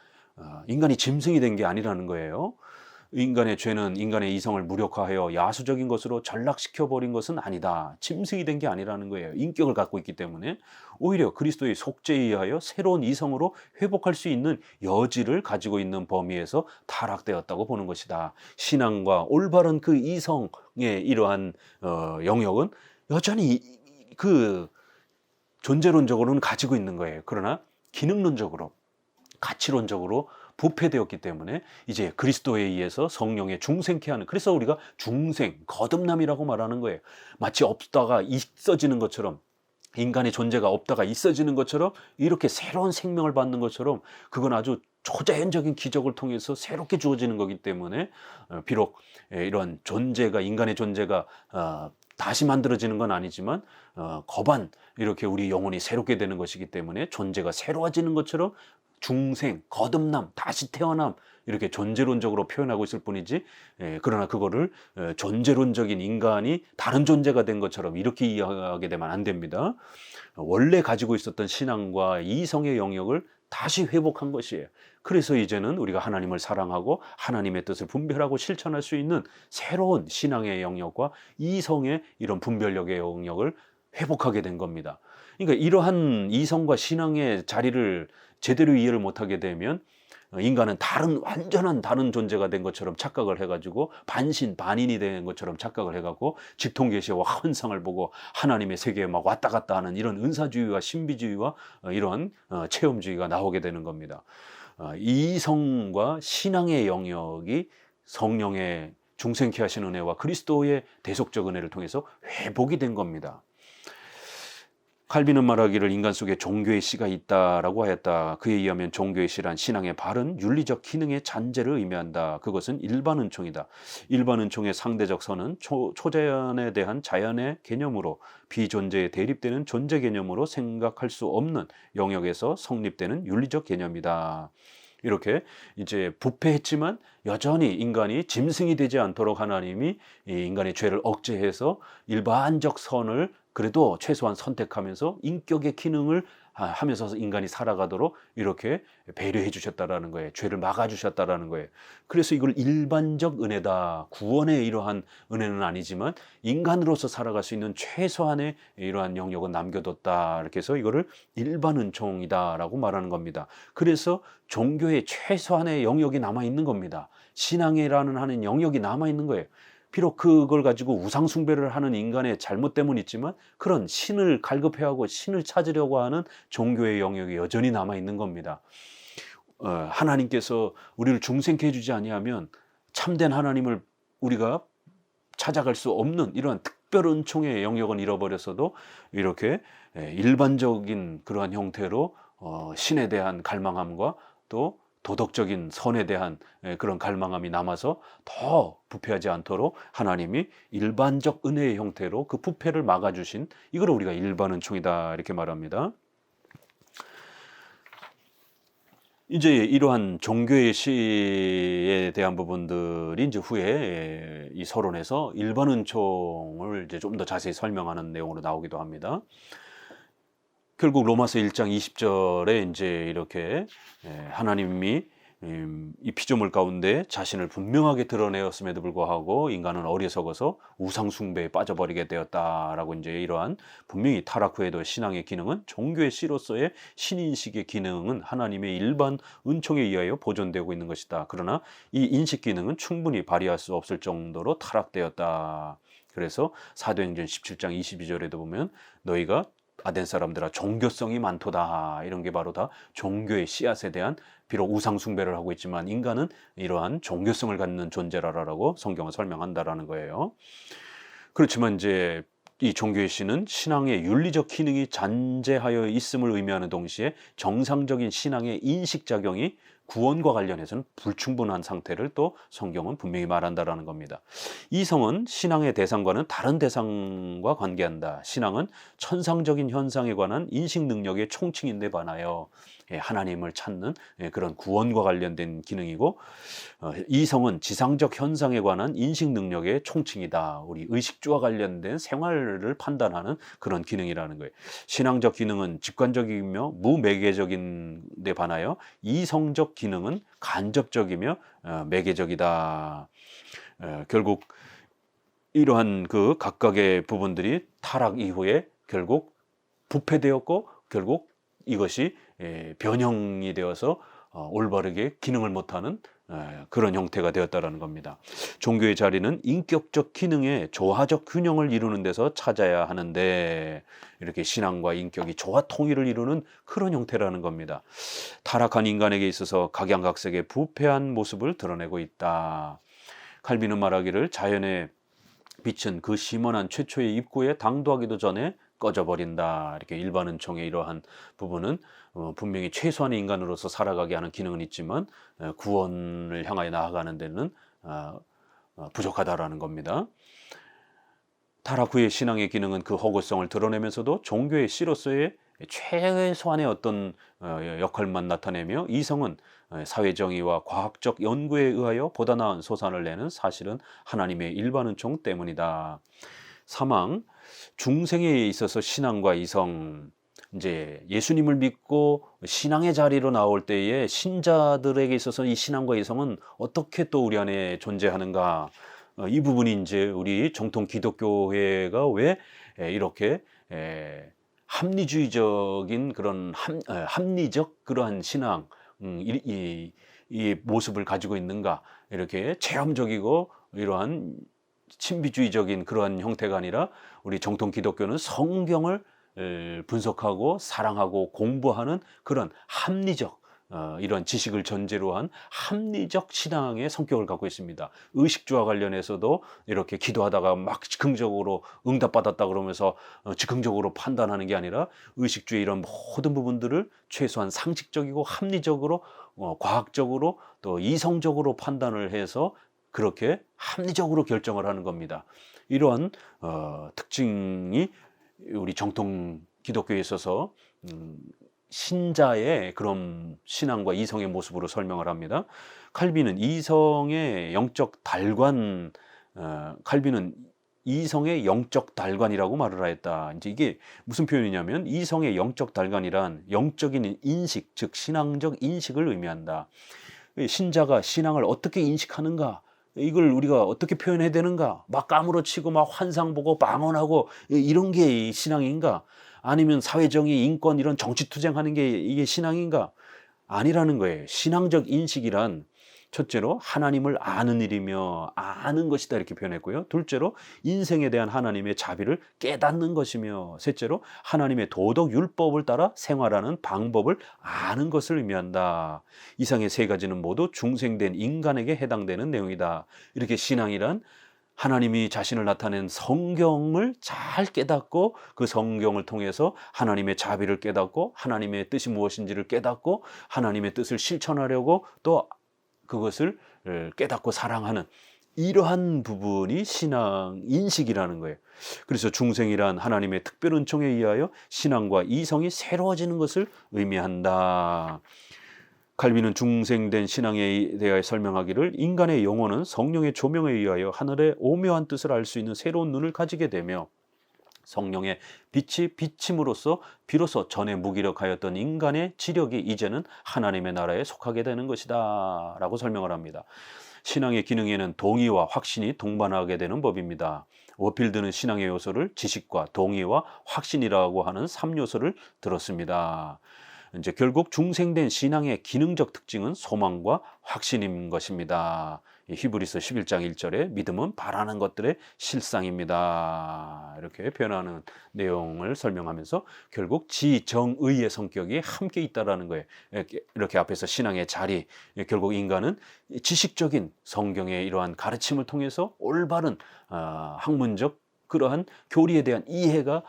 인간이 짐승이 된 게 아니라는 거예요. 인간의 죄는 인간의 이성을 무력화하여 야수적인 것으로 전락시켜버린 것은 아니다. 짐승이 된 게 아니라는 거예요. 인격을 갖고 있기 때문에 오히려 그리스도의 속죄에 의하여 새로운 이성으로 회복할 수 있는 여지를 가지고 있는 범위에서 타락되었다고 보는 것이다. 신앙과 올바른 그 이성의 이러한 영역은 여전히 그 존재론적으로는 가지고 있는 거예요. 그러나 기능론적으로, 가치론적으로 부패되었기 때문에 이제 그리스도에 의해서 성령의 중생케 하는, 그래서 우리가 중생, 거듭남이라고 말하는 거예요. 마치 없다가 있어지는 것처럼, 인간의 존재가 없다가 있어지는 것처럼, 이렇게 새로운 생명을 받는 것처럼, 그건 아주 초자연적인 기적을 통해서 새롭게 주어지는 거기 때문에 비록 이런 존재가, 인간의 존재가 다시 만들어지는 건 아니지만 거반 이렇게 우리 영혼이 새롭게 되는 것이기 때문에 존재가 새로워지는 것처럼 중생, 거듭남, 다시 태어남, 이렇게 존재론적으로 표현하고 있을 뿐이지, 그러나 그거를 존재론적인 인간이 다른 존재가 된 것처럼 이렇게 이해하게 되면 안 됩니다. 원래 가지고 있었던 신앙과 이성의 영역을 다시 회복한 것이에요. 그래서 이제는 우리가 하나님을 사랑하고 하나님의 뜻을 분별하고 실천할 수 있는 새로운 신앙의 영역과 이성의 이런 분별력의 영역을 회복하게 된 겁니다. 그러니까 이러한 이성과 신앙의 자리를 제대로 이해를 못하게 되면 인간은 완전한 다른 존재가 된 것처럼 착각을 해가지고 반신반인이 된 것처럼 착각을 해갖고 직통계시와 환상을 보고 하나님의 세계에 막 왔다 갔다 하는 이런 은사주의와 신비주의와 이러한 체험주의가 나오게 되는 겁니다. 이성과 신앙의 영역이 성령의 중생케 하신 은혜와 그리스도의 대속적 은혜를 통해서 회복이 된 겁니다. 칼빈은 말하기를 인간 속에 종교의 씨가 있다라고 하였다. 그에 의하면 종교의 씨란 신앙의 바른 윤리적 기능의 잔재를 의미한다. 그것은 일반 은총이다. 일반 은총의 상대적 선은 초자연에 대한 자연의 개념으로, 비존재에 대립되는 존재 개념으로 생각할 수 없는 영역에서 성립되는 윤리적 개념이다. 이렇게 이제 부패했지만 여전히 인간이 짐승이 되지 않도록 하나님이 인간의 죄를 억제해서 일반적 선을 그래도 최소한 선택하면서 인격의 기능을 하면서 인간이 살아가도록 이렇게 배려해 주셨다라는 거예요. 죄를 막아 주셨다라는 거예요. 그래서 이걸 일반적 은혜다. 구원의 이러한 은혜는 아니지만 인간으로서 살아갈 수 있는 최소한의 이러한 영역은 남겨뒀다. 이렇게 해서 이거를 일반 은총이다라고 말하는 겁니다. 그래서 종교의 최소한의 영역이 남아 있는 겁니다. 신앙이라는 하는 영역이 남아 있는 거예요. 비록 그걸 가지고 우상 숭배를 하는 인간의 잘못 때문이 있지만 그런 신을 갈급해하고 신을 찾으려고 하는 종교의 영역이 여전히 남아 있는 겁니다. 하나님께서 우리를 중생케 해주지 아니하면 참된 하나님을 우리가 찾아갈 수 없는 이러한 특별 은총의 영역은 잃어버렸어도 이렇게 일반적인 그러한 형태로 신에 대한 갈망함과 또 도덕적인 선에 대한 그런 갈망함이 남아서 더 부패하지 않도록 하나님이 일반적 은혜의 형태로 그 부패를 막아주신, 이걸 우리가 일반 은총이다 이렇게 말합니다. 이제 이러한 종교의 시에 대한 부분들이 이제 후에 이 서론에서 일반 은총을 이제 좀 더 자세히 설명하는 내용으로 나오기도 합니다. 결국 로마서 1장 20절에 이제 이렇게 하나님이 이 피조물 가운데 자신을 분명하게 드러내었음에도 불구하고 인간은 어리석어서 우상 숭배에 빠져버리게 되었다라고, 이제 이러한 분명히 타락 후에도 신앙의 기능은, 종교의 씨로서의 신인식의 기능은 하나님의 일반 은총에 의하여 보존되고 있는 것이다. 그러나 이 인식 기능은 충분히 발휘할 수 없을 정도로 타락되었다. 그래서 사도행전 17장 22절에도 보면 너희가 아덴 사람들아 종교성이 많도다. 이런 게 바로 다 종교의 씨앗에 대한, 비록 우상 숭배를 하고 있지만 인간은 이러한 종교성을 갖는 존재라라고 성경은 설명한다라는 거예요. 그렇지만 이제 이 종교의 씨는 신앙의 윤리적 기능이 잔재하여 있음을 의미하는 동시에 정상적인 신앙의 인식작용이 구원과 관련해서는 불충분한 상태를 또 성경은 분명히 말한다라는 겁니다. 이성은 신앙의 대상과는 다른 대상과 관계한다. 신앙은 천상적인 현상에 관한 인식 능력의 총칭인데 반하여 하나님을 찾는 그런 구원과 관련된 기능이고, 이성은 지상적 현상에 관한 인식 능력의 총칭이다. 우리 의식주와 관련된 생활을 판단하는 그런 기능이라는 거예요. 신앙적 기능은 직관적이며 무매개적인 데 반하여 이성적 기능은 간접적이며 매개적이다. 결국 이러한 그 각각의 부분들이 타락 이후에 결국 부패되었고, 결국 이것이 변형이 되어서 올바르게 기능을 못하는 그런 형태가 되었다라는 겁니다. 종교의 자리는 인격적 기능의 조화적 균형을 이루는 데서 찾아야 하는데, 이렇게 신앙과 인격이 조화 통일을 이루는 그런 형태라는 겁니다. 타락한 인간에게 있어서 각양각색의 부패한 모습을 드러내고 있다. 칼빈은 말하기를 자연의 빛은 그 심원한 최초의 입구에 당도하기도 전에 꺼져버린다. 이렇게 일반 은총의 이러한 부분은 분명히 최소한의 인간으로서 살아가게 하는 기능은 있지만 구원을 향하여 나아가는 데는 부족하다라는 겁니다. 타락 후의 신앙의 기능은 그 허구성을 드러내면서도 종교의 씨로서의 최소한의 어떤 역할만 나타내며, 이성은 사회정의와 과학적 연구에 의하여 보다 나은 소산을 내는 사실은 하나님의 일반 은총 때문이다. 사망, 중생에 있어서 신앙과 이성, 이제 예수님을 믿고 신앙의 자리로 나올 때에 신자들에게 있어서 이 신앙과 이성은 어떻게 또 우리 안에 존재하는가? 이 부분이 이제 우리 정통 기독교회가 왜 이렇게 합리주의적인 그런 합리적 그러한 신앙, 이 모습을 가지고 있는가? 이렇게 체험적이고 이러한 신비주의적인 그러한 형태가 아니라, 우리 정통 기독교는 성경을 분석하고 사랑하고 공부하는 그런 합리적, 이런 지식을 전제로 한 합리적 신앙의 성격을 갖고 있습니다. 의식주와 관련해서도 이렇게 기도하다가 막 즉흥적으로 응답받았다 그러면서 즉흥적으로 판단하는 게 아니라, 의식주의 이런 모든 부분들을 최소한 상식적이고 합리적으로, 과학적으로 또 이성적으로 판단을 해서 그렇게 합리적으로 결정을 하는 겁니다. 이러한 특징이 우리 정통 기독교에 있어서 신자의 그런 신앙과 이성의 모습으로 설명을 합니다. 칼빈은 이성의 영적 달관, 칼빈은 이성의 영적 달관이라고 말을 하였다. 이제 이게 무슨 표현이냐면, 이성의 영적 달관이란 영적인 인식, 즉 신앙적 인식을 의미한다. 신자가 신앙을 어떻게 인식하는가, 이걸 우리가 어떻게 표현해야 되는가, 막 까무러치고 막 환상 보고 방언하고 이런 게 신앙인가? 아니면 사회정의, 인권 이런 정치투쟁하는 게 이게 신앙인가? 아니라는 거예요. 신앙적 인식이란 첫째로 하나님을 아는 일이며 아는 것이다, 이렇게 표현했고요. 둘째로 인생에 대한 하나님의 자비를 깨닫는 것이며, 셋째로 하나님의 도덕 율법을 따라 생활하는 방법을 아는 것을 의미한다. 이상의 세 가지는 모두 중생된 인간에게 해당되는 내용이다. 이렇게 신앙이란 하나님이 자신을 나타낸 성경을 잘 깨닫고, 그 성경을 통해서 하나님의 자비를 깨닫고, 하나님의 뜻이 무엇인지를 깨닫고, 하나님의 뜻을 실천하려고 또 그것을 깨닫고 사랑하는, 이러한 부분이 신앙 인식이라는 거예요. 그래서 중생이란 하나님의 특별 은총에 의하여 신앙과 이성이 새로워지는 것을 의미한다. 칼빈은 중생된 신앙에 대하여 설명하기를, 인간의 영혼은 성령의 조명에 의하여 하늘의 오묘한 뜻을 알 수 있는 새로운 눈을 가지게 되며, 성령의 빛이 비침으로써 비로소 전에 무기력하였던 인간의 지력이 이제는 하나님의 나라에 속하게 되는 것이다 라고 설명을 합니다. 신앙의 기능에는 동의와 확신이 동반하게 되는 법입니다. 워필드는 신앙의 요소를 지식과 동의와 확신이라고 하는 3요소를 들었습니다. 이제 결국 중생된 신앙의 기능적 특징은 소망과 확신인 것입니다. 이 히브리서 11장 1절에 믿음은 바라는 것들의 실상입니다. 이렇게 표현하는 내용을 설명하면서 결국 지정의의 성격이 함께 있다라는 거예요. 이렇게 앞에서 신앙의 자리, 결국 인간은 지식적인 성경의 이러한 가르침을 통해서 올바른 학문적 그러한 교리에 대한 이해가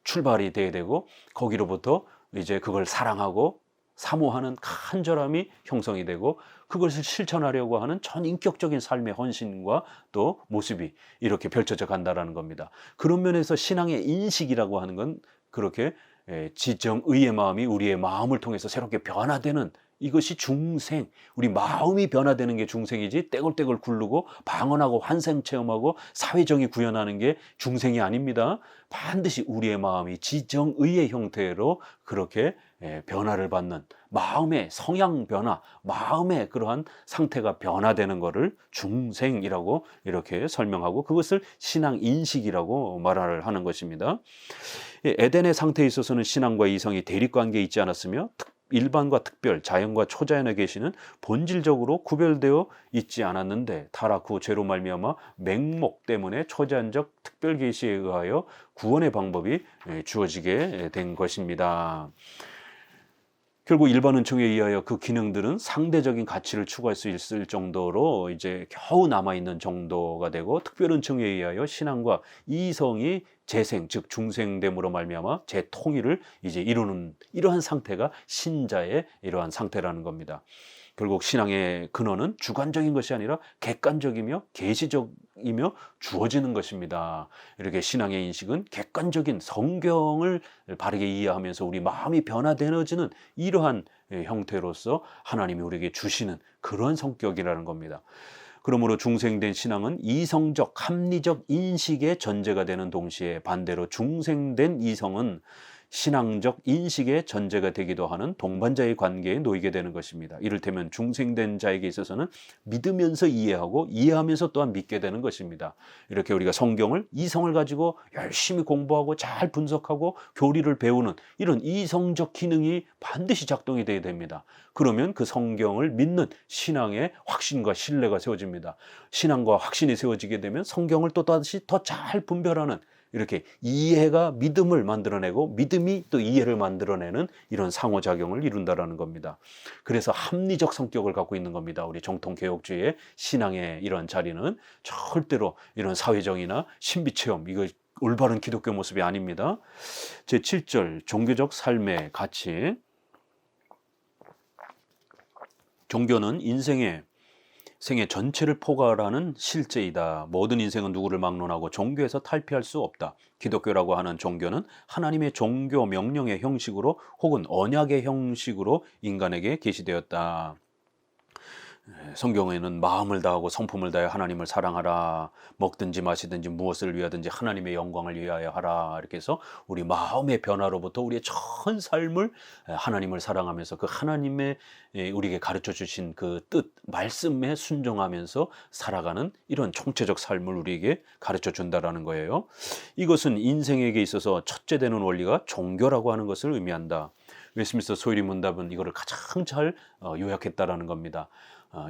출발이 돼야 되고, 거기로부터 이제 그걸 사랑하고 사모하는 간절함이 형성이 되고, 그것을 실천하려고 하는 전인격적인 삶의 헌신과 또 모습이 이렇게 펼쳐져 간다라는 겁니다. 그런 면에서 신앙의 인식이라고 하는 건 그렇게 지정의의 마음이 우리의 마음을 통해서 새롭게 변화되는, 이것이 중생, 우리 마음이 변화되는 게 중생이지 떼굴떼굴 굴르고 방언하고 환생 체험하고 사회정의 구현하는 게 중생이 아닙니다. 반드시 우리의 마음이 지정의의 형태로 그렇게 변화를 받는, 마음의 성향 변화, 마음의 그러한 상태가 변화되는 것을 중생이라고 이렇게 설명하고, 그것을 신앙 인식이라고 말을 하는 것입니다. 에덴의 상태에 있어서는 신앙과 이성이 대립관계에 있지 않았으며, 일반과 특별, 자연과 초자연의 계시는 본질적으로 구별되어 있지 않았는데, 타락 후 죄로 말미암아 맹목 때문에 초자연적 특별 계시에 의하여 구원의 방법이 주어지게 된 것입니다. 결국 일반 은총에 의하여 그 기능들은 상대적인 가치를 추구할 수 있을 정도로 이제 겨우 남아있는 정도가 되고, 특별 은총에 의하여 신앙과 이성이 재생, 즉 중생됨으로 말미암아 재통일을 이제 이루는 이러한 상태가 신자의 이러한 상태라는 겁니다. 결국 신앙의 근원은 주관적인 것이 아니라 객관적이며 계시적이며 주어지는 것입니다. 이렇게 신앙의 인식은 객관적인 성경을 바르게 이해하면서 우리 마음이 변화되어지는 이러한 형태로서 하나님이 우리에게 주시는 그런 성격이라는 겁니다. 그러므로 중생된 신앙은 이성적, 합리적 인식의 전제가 되는 동시에 반대로 중생된 이성은 신앙적 인식의 전제가 되기도 하는 동반자의 관계에 놓이게 되는 것입니다. 이를테면 중생된 자에게 있어서는 믿으면서 이해하고 이해하면서 또한 믿게 되는 것입니다. 이렇게 우리가 성경을 이성을 가지고 열심히 공부하고 잘 분석하고 교리를 배우는 이런 이성적 기능이 반드시 작동이 돼야 됩니다. 그러면 그 성경을 믿는 신앙의 확신과 신뢰가 세워집니다. 신앙과 확신이 세워지게 되면 성경을 또다시 더 잘 분별하는, 이렇게 이해가 믿음을 만들어내고 믿음이 또 이해를 만들어내는 이런 상호작용을 이룬다라는 겁니다. 그래서 합리적 성격을 갖고 있는 겁니다. 우리 정통개혁주의의 신앙의 이런 자리는 절대로 이런 사회정의나 신비체험, 이거 올바른 기독교 모습이 아닙니다. 제7절 종교적 삶의 가치. 종교는 인생의 생애 전체를 포괄하는 실제이다. 모든 인생은 누구를 막론하고 종교에서 탈피할 수 없다. 기독교라고 하는 종교는 하나님의 종교 명령의 형식으로 혹은 언약의 형식으로 인간에게 계시되었다. 성경에는 마음을 다하고 성품을 다해 하나님을 사랑하라, 먹든지 마시든지 무엇을 위하든지 하나님의 영광을 위하여 하라, 이렇게 해서 우리 마음의 변화로부터 우리의 전 삶을 하나님을 사랑하면서 그 하나님의 우리에게 가르쳐 주신 그 뜻, 말씀에 순종하면서 살아가는 이런 총체적 삶을 우리에게 가르쳐 준다라는 거예요. 이것은 인생에게 있어서 첫째 되는 원리가 종교라고 하는 것을 의미한다. 웨스민스터 소율이 문답은 이거를 가장 잘 요약했다라는 겁니다.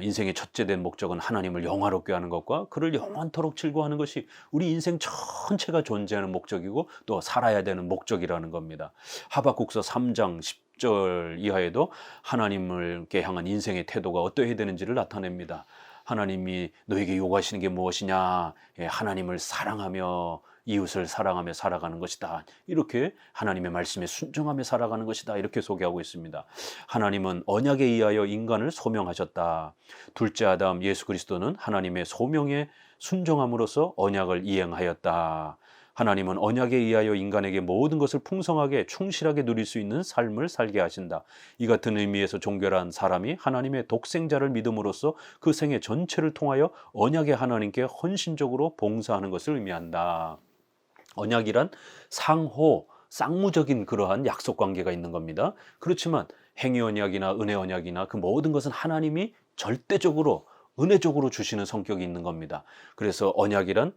인생의 첫째 된 목적은 하나님을 영화롭게 하는 것과 그를 영원토록 즐거워하는 것이 우리 인생 전체가 존재하는 목적이고 또 살아야 되는 목적이라는 겁니다. 하박국서 3장 10절 이하에도 하나님을께 향한 인생의 태도가 어떠해야 되는지를 나타냅니다. 하나님이 너에게 요구하시는 게 무엇이냐? 하나님을 사랑하며 이웃을 사랑하며 살아가는 것이다. 이렇게 하나님의 말씀에 순종하며 살아가는 것이다. 이렇게 소개하고 있습니다. 하나님은 언약에 의하여 인간을 소명하셨다. 둘째 아담 예수 그리스도는 하나님의 소명에 순종함으로써 언약을 이행하였다. 하나님은 언약에 의하여 인간에게 모든 것을 풍성하게 충실하게 누릴 수 있는 삶을 살게 하신다. 이 같은 의미에서 종교란 사람이 하나님의 독생자를 믿음으로써 그 생애 전체를 통하여 언약의 하나님께 헌신적으로 봉사하는 것을 의미한다. 언약이란 상호, 쌍무적인 그러한 약속 관계가 있는 겁니다. 그렇지만 행위 언약이나 은혜 언약이나 그 모든 것은 하나님이 절대적으로 은혜적으로 주시는 성격이 있는 겁니다. 그래서 언약이란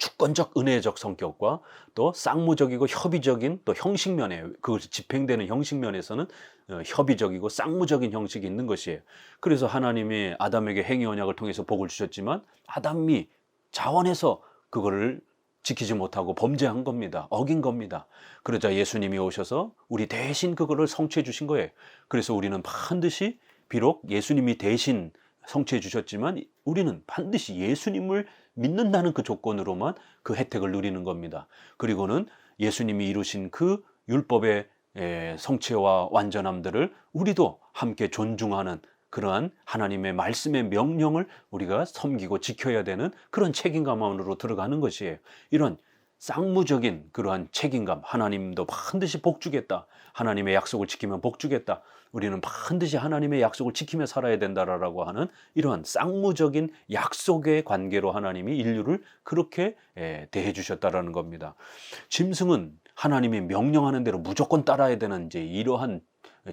주권적 은혜적 성격과 또 쌍무적이고 협의적인 또 형식면에 그 집행되는 형식면에서는 협의적이고 쌍무적인 형식이 있는 것이에요. 그래서 하나님이 아담에게 행위 언약을 통해서 복을 주셨지만 아담이 자원해서 그거를 지키지 못하고 범죄한 겁니다. 어긴 겁니다. 그러자 예수님이 오셔서 우리 대신 그거를 성취해 주신 거예요. 그래서 우리는 반드시 비록 예수님이 대신 성취해 주셨지만 우리는 반드시 예수님을 믿는다는 그 조건으로만 그 혜택을 누리는 겁니다. 그리고는 예수님이 이루신 그 율법의 성취와 완전함들을 우리도 함께 존중하는 그러한 하나님의 말씀의 명령을 우리가 섬기고 지켜야 되는 그런 책임감 안으로 들어가는 것이에요. 이런 쌍무적인 그러한 책임감, 하나님도 반드시 복 주겠다. 하나님의 약속을 지키면 복 주겠다. 우리는 반드시 하나님의 약속을 지키며 살아야 된다라고 하는 이러한 쌍무적인 약속의 관계로 하나님이 인류를 그렇게 대해 주셨다라는 겁니다. 짐승은 하나님이 명령하는 대로 무조건 따라야 되는 이제 이러한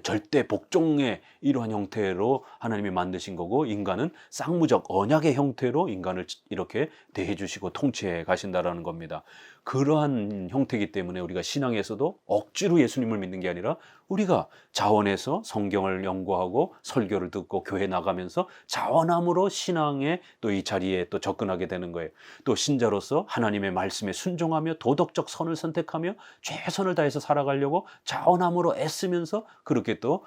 절대 복종의 이러한 형태로 하나님이 만드신 거고, 인간은 쌍무적 언약의 형태로 인간을 이렇게 대해 주시고 통치해 가신다라는 겁니다. 그러한 형태이기 때문에 우리가 신앙에서도 억지로 예수님을 믿는 게 아니라 우리가 자원해서 성경을 연구하고 설교를 듣고 교회 나가면서 자원함으로 신앙의 또 이 자리에 또 접근하게 되는 거예요. 또 신자로서 하나님의 말씀에 순종하며 도덕적 선을 선택하며 최선을 다해서 살아가려고 자원함으로 애쓰면서 그렇게 또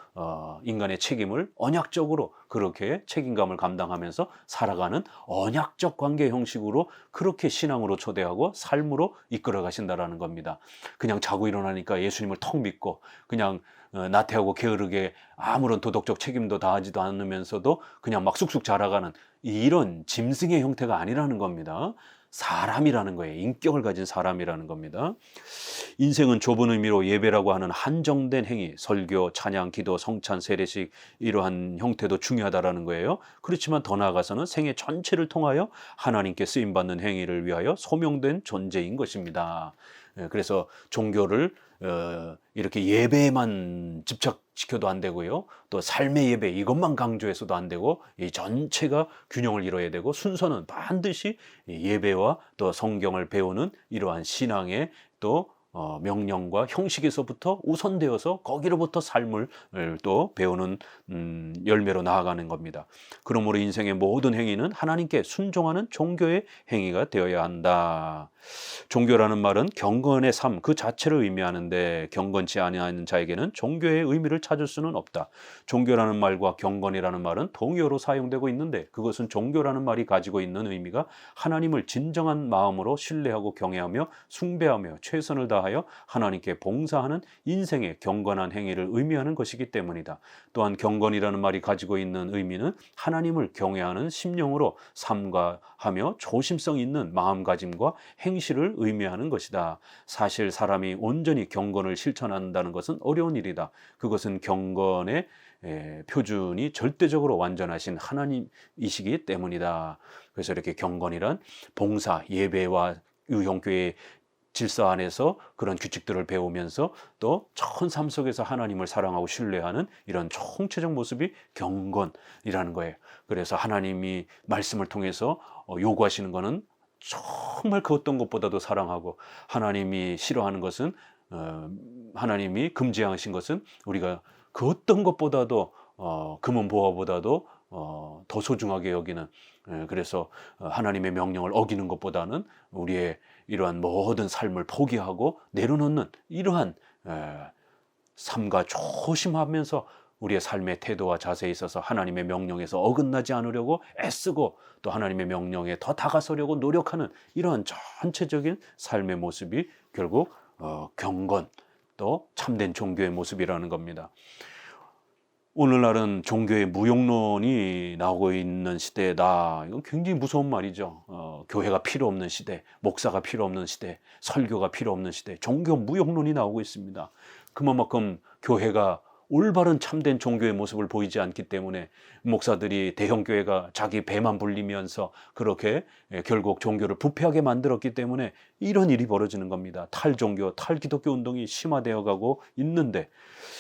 인간의 책임을 언약적으로 그렇게 책임감을 감당하면서 살아가는 언약적 관계 형식으로 그렇게 신앙으로 초대하고 삶으로 이끌어 가신다라는 겁니다. 그냥 자고 일어나니까 예수님을 턱 믿고 그냥 나태하고 게으르게 아무런 도덕적 책임도 다하지도 않으면서도 그냥 막 쑥쑥 자라가는 이런 짐승의 형태가 아니라는 겁니다. 사람이라는 거예요. 인격을 가진 사람이라는 겁니다. 인생은 좁은 의미로 예배라고 하는 한정된 행위, 설교, 찬양, 기도, 성찬, 세례식 이러한 형태도 중요하다라는 거예요. 그렇지만 더 나아가서는 생애 전체를 통하여 하나님께 쓰임받는 행위를 위하여 소명된 존재인 것입니다. 그래서 종교를 이렇게 예배에만 집착시켜도 안 되고요. 또 삶의 예배 이것만 강조해서도 안 되고 이 전체가 균형을 이뤄야 되고, 순서는 반드시 예배와 또 성경을 배우는 이러한 신앙의 또 명령과 형식에서부터 우선되어서 거기로부터 삶을 또 배우는 열매로 나아가는 겁니다. 그러므로 인생의 모든 행위는 하나님께 순종하는 종교의 행위가 되어야 한다. 종교라는 말은 경건의 삶 그 자체를 의미하는데 경건치 아니하는 자에게는 종교의 의미를 찾을 수는 없다. 종교라는 말과 경건이라는 말은 동의어로 사용되고 있는데 그것은 종교라는 말이 가지고 있는 의미가 하나님을 진정한 마음으로 신뢰하고 경외하며 숭배하며 최선을 다하여 하나님께 봉사하는 인생의 경건한 행위를 의미하는 것이기 때문이다. 또한 경건이라는 말이 가지고 있는 의미는 하나님을 경외하는 심령으로 삼가하며 조심성 있는 마음가짐과 행실을 의미하는 것이다. 사실 사람이 온전히 경건을 실천한다는 것은 어려운 일이다. 그것은 경건의 표준이 절대적으로 완전하신 하나님이시기 때문이다. 그래서 이렇게 경건이란 봉사, 예배와 유형교회의 질서 안에서 그런 규칙들을 배우면서 또 전 삶 속에서 하나님을 사랑하고 신뢰하는 이런 총체적 모습이 경건이라는 거예요. 그래서 하나님이 말씀을 통해서 요구하시는 것은 정말 그 어떤 것보다도 사랑하고, 하나님이 싫어하는 것은 하나님이 금지하신 것은 우리가 그 어떤 것보다도 금은 보화보다도 더 소중하게 여기는, 그래서 하나님의 명령을 어기는 것보다는 우리의 이러한 모든 삶을 포기하고 내려놓는 이러한 삶과 조심하면서 우리의 삶의 태도와 자세에 있어서 하나님의 명령에서 어긋나지 않으려고 애쓰고 또 하나님의 명령에 더 다가서려고 노력하는 이러한 전체적인 삶의 모습이 결국 경건 또 참된 종교의 모습이라는 겁니다. 오늘날은 종교의 무용론이 나오고 있는 시대다. 이건 굉장히 무서운 말이죠. 교회가 필요 없는 시대, 목사가 필요 없는 시대, 설교가 필요 없는 시대, 종교 무용론이 나오고 있습니다. 그만큼 교회가 올바른 참된 종교의 모습을 보이지 않기 때문에 목사들이 대형교회가 자기 배만 불리면서 그렇게 결국 종교를 부패하게 만들었기 때문에 이런 일이 벌어지는 겁니다. 탈종교, 탈기독교 운동이 심화되어 가고 있는데,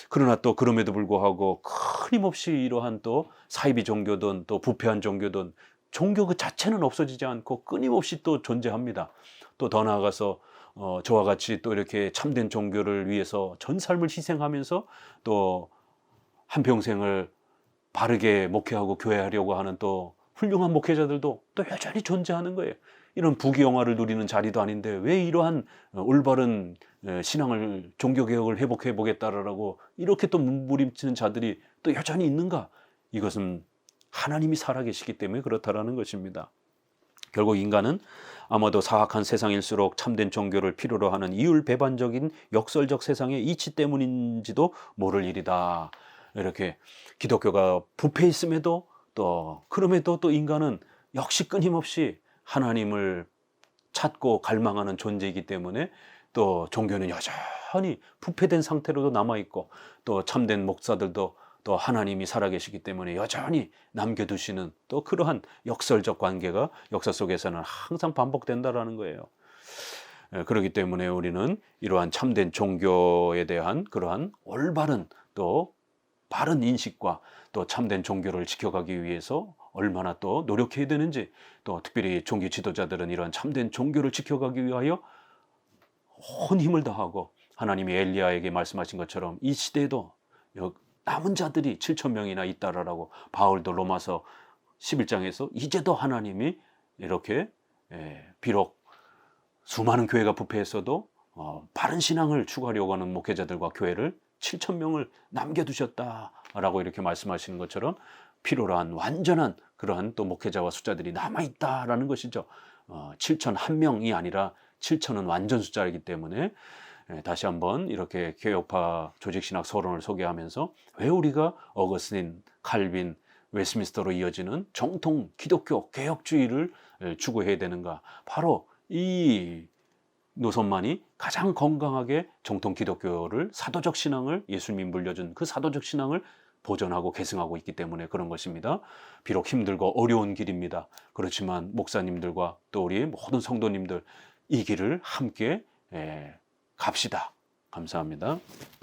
그러나 또 그럼에도 불구하고 끊임없이 이러한 또 사이비 종교든 또 부패한 종교든 종교 그 자체는 없어지지 않고 끊임없이 또 존재합니다. 또 더 나아가서 저와 같이 또 이렇게 참된 종교를 위해서 전 삶을 희생하면서 또 한평생을 바르게 목회하고 교회하려고 하는 또 훌륭한 목회자들도 또 여전히 존재하는 거예요. 이런 부귀영화를 누리는 자리도 아닌데 왜 이러한 올바른 신앙을, 종교개혁을 회복해 보겠다라고 이렇게 또 몸부림치는 자들이 또 여전히 있는가? 이것은 하나님이 살아계시기 때문에 그렇다라는 것입니다. 결국 인간은 아마도 사악한 세상일수록 참된 종교를 필요로 하는 이율배반적인 역설적 세상의 이치 때문인지도 모를 일이다. 이렇게 기독교가 부패했음에도 또 그럼에도 또 인간은 역시 끊임없이 하나님을 찾고 갈망하는 존재이기 때문에 또 종교는 여전히 부패된 상태로도 남아있고 또 참된 목사들도 또 하나님이 살아계시기 때문에 여전히 남겨두시는 또 그러한 역설적 관계가 역사 속에서는 항상 반복된다라는 거예요. 그렇기 때문에 우리는 이러한 참된 종교에 대한 그러한 올바른 또 바른 인식과 또 참된 종교를 지켜가기 위해서 얼마나 또 노력해야 되는지, 또 특별히 종교 지도자들은 이러한 참된 종교를 지켜가기 위하여 온 힘을 다하고 하나님이 엘리야에게 말씀하신 것처럼 이 시대에도 남은 자들이 7천 명이나 있다라고 바울도 로마서 11장에서 이제도 하나님이 이렇게 비록 수많은 교회가 부패했어도 바른 신앙을 추구하려고 하는 목회자들과 교회를 7천 명을 남겨두셨다라고 이렇게 말씀하시는 것처럼 필요로 한 완전한 그러한 또 목회자와 숫자들이 남아있다라는 것이죠. 7천 1명이 아니라 7천은 완전 숫자이기 때문에 다시 한번 이렇게 개혁파 조직신학 서론을 소개하면서 왜 우리가 어거스틴, 칼빈, 웨스민스터로 이어지는 정통 기독교 개혁주의를 추구해야 되는가? 바로 이 노선만이 가장 건강하게 정통 기독교를, 사도적 신앙을, 예수님이 물려준 그 사도적 신앙을 보존하고 계승하고 있기 때문에 그런 것입니다. 비록 힘들고 어려운 길입니다. 그렇지만 목사님들과 또 우리 모든 성도님들 이 길을 함께 갑시다. 감사합니다.